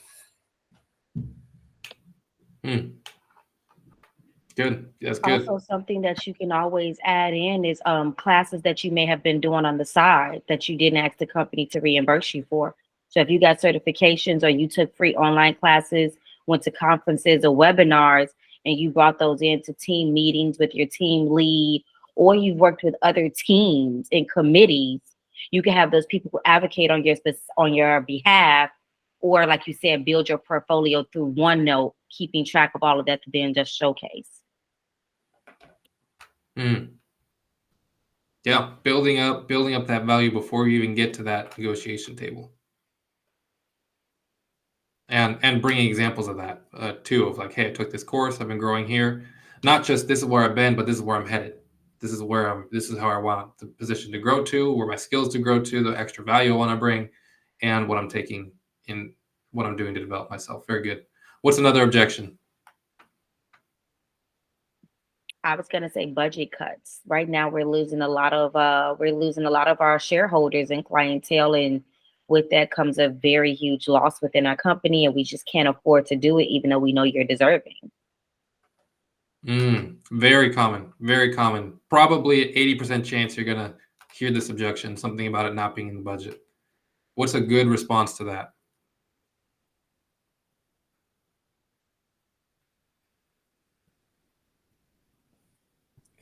Good. That's good. Also, something that you can always add in is classes that you may have been doing on the side that you didn't ask the company to reimburse you for. So if you got certifications or you took free online classes, went to conferences or webinars, and you brought those into team meetings with your team lead, or you've worked with other teams and committees, you can have those people who advocate on your behalf, or like you said, build your portfolio through OneNote, keeping track of all of that to then just showcase. Yeah, building up that value before you even get to that negotiation table, and bringing examples of that too, of like, hey, I took this course, I've been growing here. Not just this is where I've been, but this is where I'm headed. This is how I want the position to grow to, where my skills to grow to, the extra value I want to bring, and what I'm taking in, what I'm doing to develop myself. Very good. What's another objection? I was gonna say budget cuts. Right now, we're losing a lot of our shareholders and clientele, and with that comes a very huge loss within our company, and we just can't afford to do it, even though we know you're deserving. Very common. Very common. Probably 80% chance you're gonna hear this objection, something about it not being in the budget. What's a good response to that?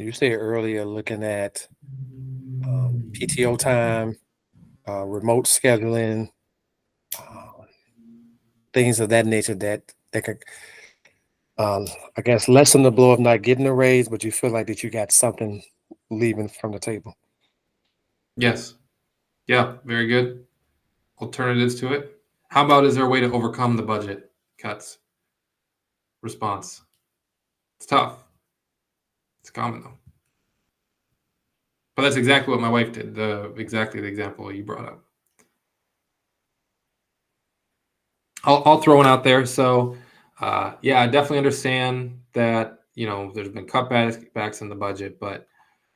You said earlier looking at PTO time, remote scheduling, things of that nature that could, I guess, lessen the blow of not getting a raise, but you feel like that you got something leaving from the table. Yes. Yeah, very good. Alternatives to it. How about, is there a way to overcome the budget cuts? Response. It's tough. It's common though. But that's exactly what my wife did. Exactly the example you brought up. I'll throw one out there. So, yeah, I definitely understand that, there's been cutbacks in the budget, but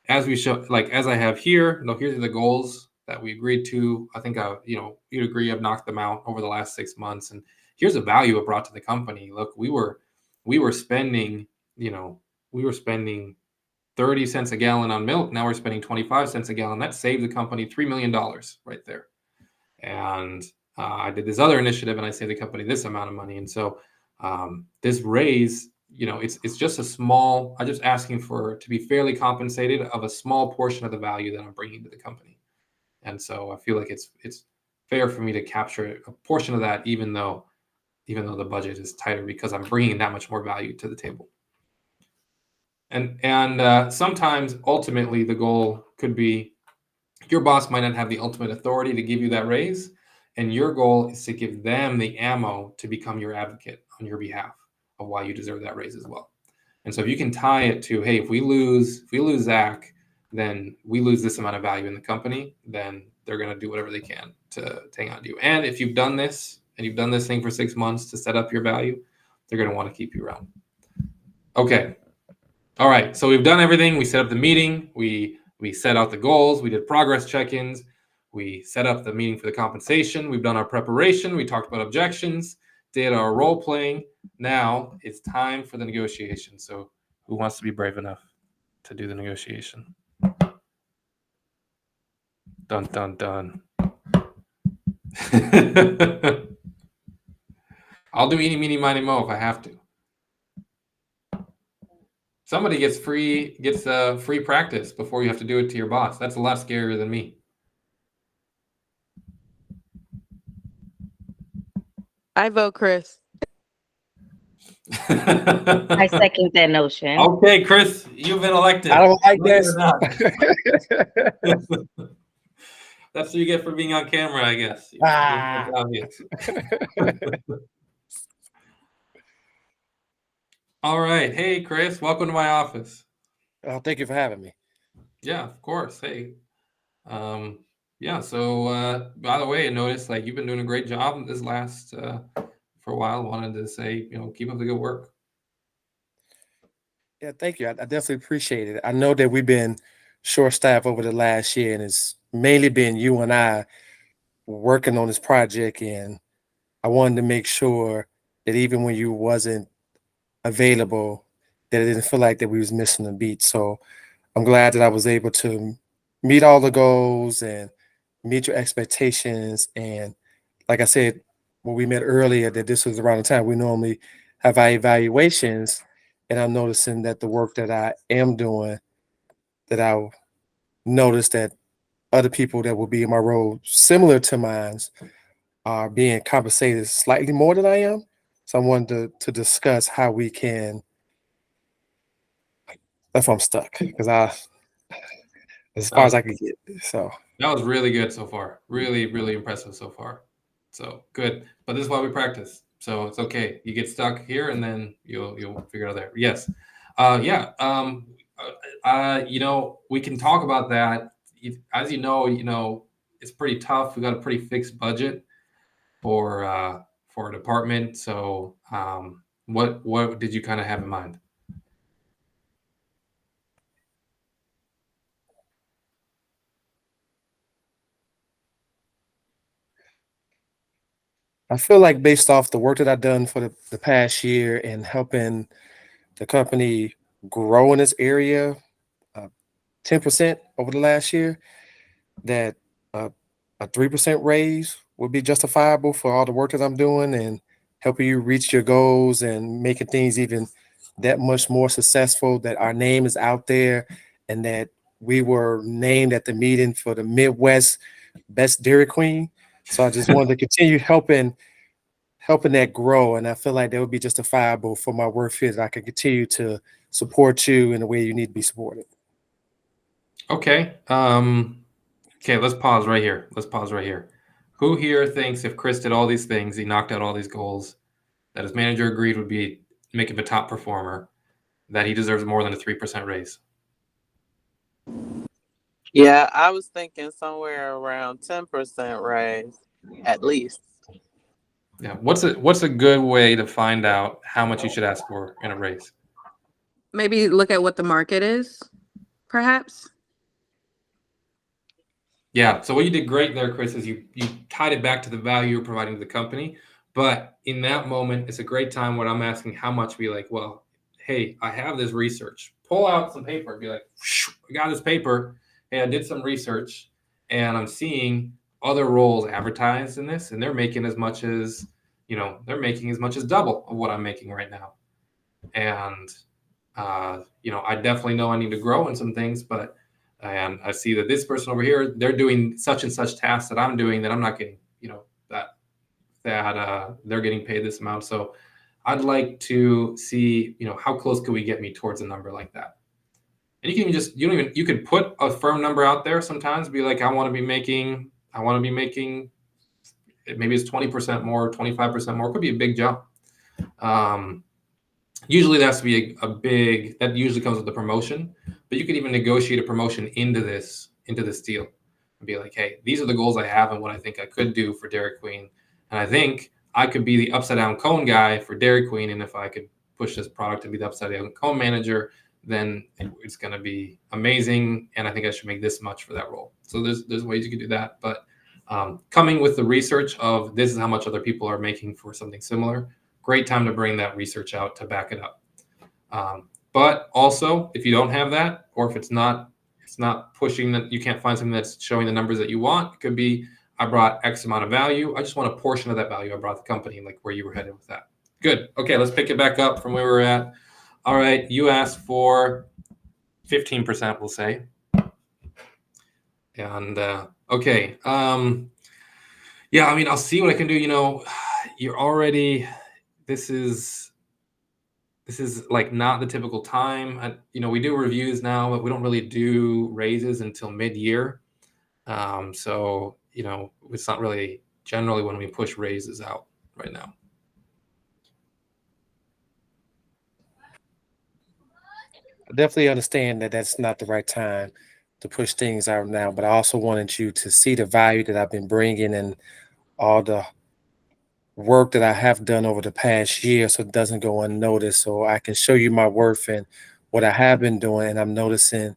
as we show, like as I have here, here's the goals that we agreed to. I think you'd agree I've knocked them out over the last 6 months, and here's the value it brought to the company. Look, we were spending, we were spending 30 cents a gallon on milk. Now we're spending 25 cents a gallon. That saved the company $3 million right there. And I did this other initiative and I saved the company this amount of money. And so this raise, it's just a small, I'm just asking to be fairly compensated of a small portion of the value that I'm bringing to the company. And so I feel like it's fair for me to capture a portion of that, even though the budget is tighter, because I'm bringing that much more value to the table. And sometimes ultimately the goal could be, your boss might not have the ultimate authority to give you that raise, and your goal is to give them the ammo to become your advocate on your behalf of why you deserve that raise as well. And so if you can tie it to, hey, if we lose Zach, then we lose this amount of value in the company, then they're going to do whatever they can to hang on to you. And if you've done this and you've done this thing for 6 months to set up your value, they're going to want to keep you around. Okay. All right. So we've done everything. We set up the meeting. We set out the goals. We did progress check-ins. We set up the meeting for the compensation. We've done our preparation. We talked about objections, did our role playing. Now it's time for the negotiation. So who wants to be brave enough to do the negotiation? Dun, dun, dun. I'll do eeny, meeny, miny, mo if I have to. Somebody gets free practice before you have to do it to your boss. That's a lot scarier than me. I vote Chris. I second that notion. Okay, Chris, you've been elected. I don't like Believe it this. or not. That's what you get for being on camera, I guess. Ah. It's obvious. All right. Hey, Chris, welcome to my office. Thank you for having me. Yeah, of course. Hey. Yeah, so by the way, I noticed like you've been doing a great job this last for a while. Wanted to say, keep up the good work. Yeah, thank you. I definitely appreciate it. I know that we've been short-staffed over the last year, and it's mainly been you and I working on this project. And I wanted to make sure that even when you wasn't available, that it didn't feel like that we was missing a beat. So I'm glad that I was able to meet all the goals and meet your expectations. And like I said, when we met earlier, that this was around the time we normally have our evaluations. And I'm noticing that the work that I am doing, that I noticed that other people that will be in my role similar to mine are being compensated slightly more than I am. So I wanted to discuss how we can. That's why I'm stuck because as far as I could get. So That was really good so far. Really, really impressive so far. So good. But this is why we practice. So it's okay. You get stuck here and then you'll figure it out there. Yes. Yeah. We can talk about that. As you know, it's pretty tough. We got a pretty fixed budget for a department. So what did you kind of have in mind? I feel like based off the work that I've done for the past year and helping the company grow in this area, 10% over the last year, that a 3% raise would be justifiable for all the work that I'm doing and helping you reach your goals and making things even that much more successful, that our name is out there and that we were named at the meeting for the Midwest Best Dairy Queen. So I just wanted to continue helping that grow. And I feel like that would be justifiable for my work here, that I can continue to support you in the way you need to be supported. Okay. Okay, let's pause right here. Who here thinks if Chris did all these things, he knocked out all these goals, that his manager agreed would make him a top performer, that he deserves more than a 3% raise? Yeah, I was thinking somewhere around 10% raise, at least. Yeah. What's a good way to find out how much you should ask for in a raise? Maybe look at what the market is, perhaps. Yeah. So what you did great there, Chris, is you tied it back to the value you're providing to the company. But in that moment, it's a great time when I'm asking how much, be like, well, hey, I have this research. Pull out some paper. Be like, I got this paper. Hey, I did some research and I'm seeing other roles advertised in this, and they're making as much as, double of what I'm making right now. And I definitely know I need to grow in some things, but and I see that this person over here, they're doing such and such tasks that I'm doing that I'm not getting, that they're getting paid this amount. So I'd like to see, how close could we get me towards a number like that? And you can you can put a firm number out there sometimes, be like, I want to be making, maybe it's 20% more, 25% more. It could be a big jump. Usually that has to be that usually comes with the promotion, but you could even negotiate a promotion into this deal and be like, hey, these are the goals I have and what I think I could do for Dairy Queen. And I think I could be the upside down cone guy for Dairy Queen. And if I could push this product to be the upside down cone manager, then it's going to be amazing. And I think I should make this much for that role. So there's ways you could do that. But coming with the research of this is how much other people are making for something similar, great time to bring that research out to back it up. But also, if you don't have that, or if it's not pushing that, you can't find something that's showing the numbers that you want, it could be I brought X amount of value. I just want a portion of that value. I brought the company, like where you were headed with that. Good. Okay, let's pick it back up from where we were at. All right, you asked for 15%, we'll say. And okay. Yeah, I mean, I'll see what I can do. You know, you're already, this is like not the typical time. You know, we do reviews now, but we don't really do raises until mid-year. So, you know, it's not really generally when we push raises out right now. I definitely understand that that's not the right time to push things out now, but I also wanted you to see the value that I've been bringing and all the work that I have done over the past year so it doesn't go unnoticed. So I can show you my worth and what I have been doing. And I'm noticing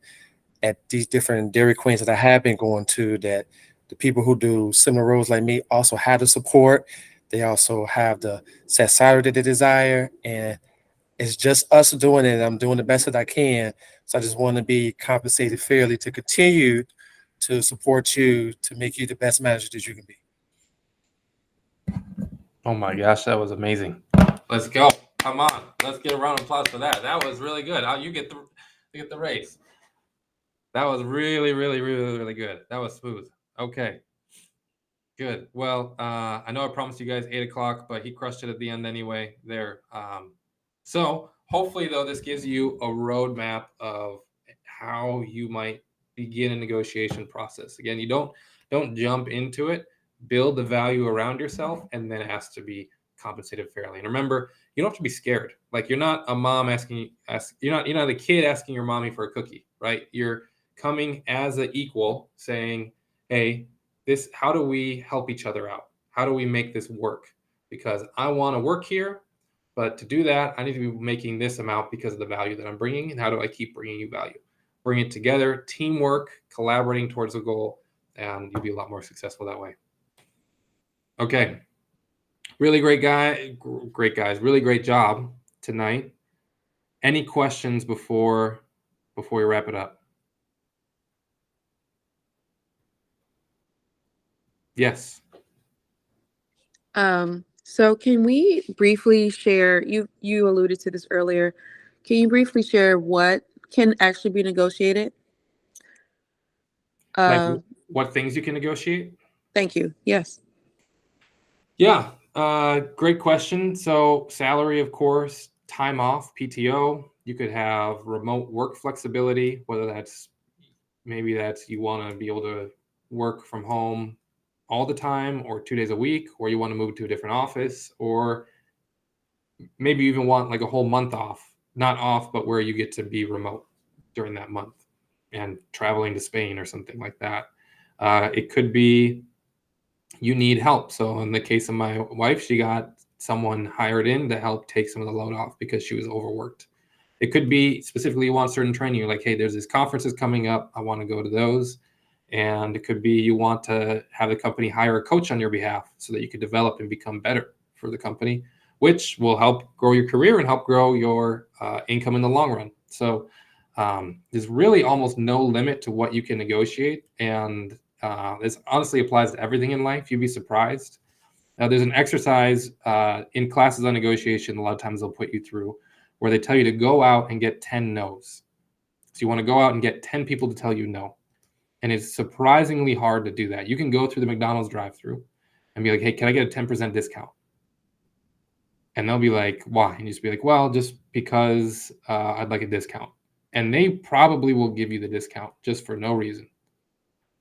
at these different Dairy Queens that I have been going to that the people who do similar roles like me also have the support. They also have the set salary that they desire. And it's just us doing it. I'm doing the best that I can. So I just want to be compensated fairly to continue to support you to make you the best manager that you can be. Oh my gosh, that was amazing. Let's go. Come on. Let's get a round of applause for that. That was really good. You get the raise. That was really, really, really, really good. That was smooth. Okay. Good. Well, I know I promised you guys 8 o'clock, but he crushed it at the end anyway there. So hopefully, though, this gives you a roadmap of how you might begin a negotiation process. Again, you don't jump into it. Build the value around yourself, and then it has to be compensated fairly. And remember, you don't have to be scared. Like you're not a mom you're not the kid asking your mommy for a cookie, right? You're coming as an equal, saying, "Hey, how do we help each other out? How do we make this work? Because I want to work here, but to do that, I need to be making this amount because of the value that I'm bringing. And how do I keep bringing you value? Bring it together, teamwork, collaborating towards a goal, and you'll be a lot more successful that way." Okay. Really great guys. Really great job tonight. Any questions before we wrap it up? Yes. So can we briefly share, you alluded to this earlier. Can you briefly share what can actually be negotiated? Like what things you can negotiate? Thank you. Yes. Yeah, great question. So salary, of course, time off, PTO. You could have remote work flexibility, whether that's you want to be able to work from home all the time or 2 days a week, or you want to move to a different office, or maybe you even want like a whole month off, not off, but where you get to be remote during that month and traveling to Spain or something like that. It could be you need help. So in the case of my wife, she got someone hired in to help take some of the load off because she was overworked. It could be specifically you want certain training. You're like, hey, there's these conferences coming up. I want to go to those. And it could be you want to have the company hire a coach on your behalf so that you could develop and become better for the company, which will help grow your career and help grow your income in the long run. So there's really almost no limit to what you can negotiate. And this honestly applies to everything in life. You'd be surprised. There's an exercise in classes on negotiation. A lot of times they'll put you through where they tell you to go out and get 10 no's. So you want to go out and get 10 people to tell you no. And it's surprisingly hard to do that. You can go through the McDonald's drive-through and be like, hey, can I get a 10% discount? And they'll be like, why? And you just be like, well, just because I'd like a discount. And they probably will give you the discount just for no reason.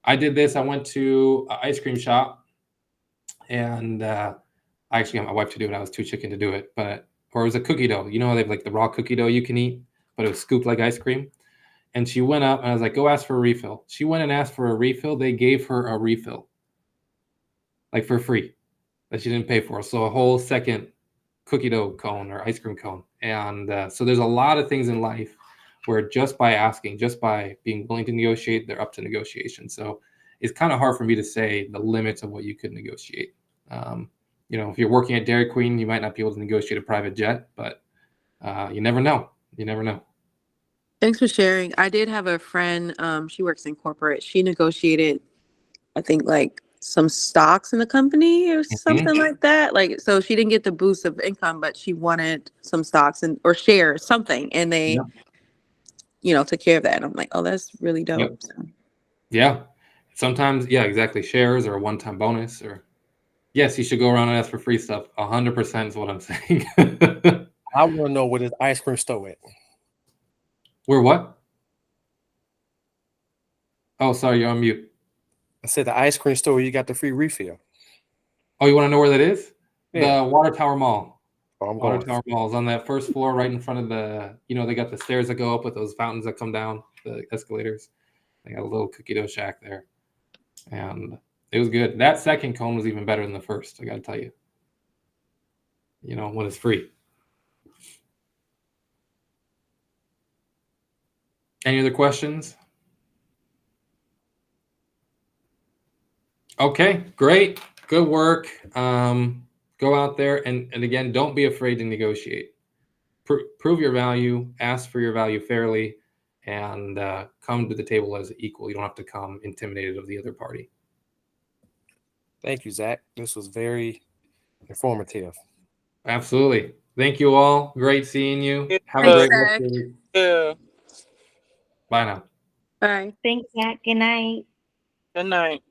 I did this. I went to an ice cream shop, and I actually got my wife to do it. I was too chicken to do it, or it was a cookie dough. You know how they have like the raw cookie dough you can eat, but it was scooped like ice cream. And she went up, and I was like, go ask for a refill. She went and asked for a refill. They gave her a refill, like for free, that she didn't pay for. So a whole second cookie dough cone or ice cream cone. And so there's a lot of things in life where just by asking, just by being willing to negotiate, they're up to negotiation. So it's kind of hard for me to say the limits of what you could negotiate. If you're working at Dairy Queen, you might not be able to negotiate a private jet, but you never know. You never know. Thanks for sharing. I did have a friend, she works in corporate. She negotiated, I think, like some stocks in the company or Mm-hmm. something like that. Like, so she didn't get the boost of income, but she wanted some stocks and or shares, something, and they, took care of that. And I'm like, oh, that's really dope. Yep. So. Yeah. Sometimes, yeah, exactly. Shares or a one-time bonus, or yes, you should go around and ask for free stuff. 100% is what I'm saying. I want to know where this ice cream store at. We're what? Oh, sorry, you're on mute. I said the ice cream store, you got the free refill. Oh, you want to know where that is? Yeah. The Water Tower Mall. Oh, I'm Water going. Tower Mall is on that first floor, right in front of the. They got the stairs that go up with those fountains that come down, the escalators. They got a little cookie dough shack there, and it was good. That second cone was even better than the first. I got to tell you. When it's free. Any other questions? Okay, great. Good work. Go out there and again, don't be afraid to negotiate. Prove your value, ask for your value fairly, and come to the table as equal. You don't have to come intimidated of the other party. Thank you, Zach. This was very informative. Absolutely. Thank you all. Great seeing you. Have a Thanks, great rest Zach. of the week. Yeah. Bye now. Bye. Thanks, Zach. Good night. Good night.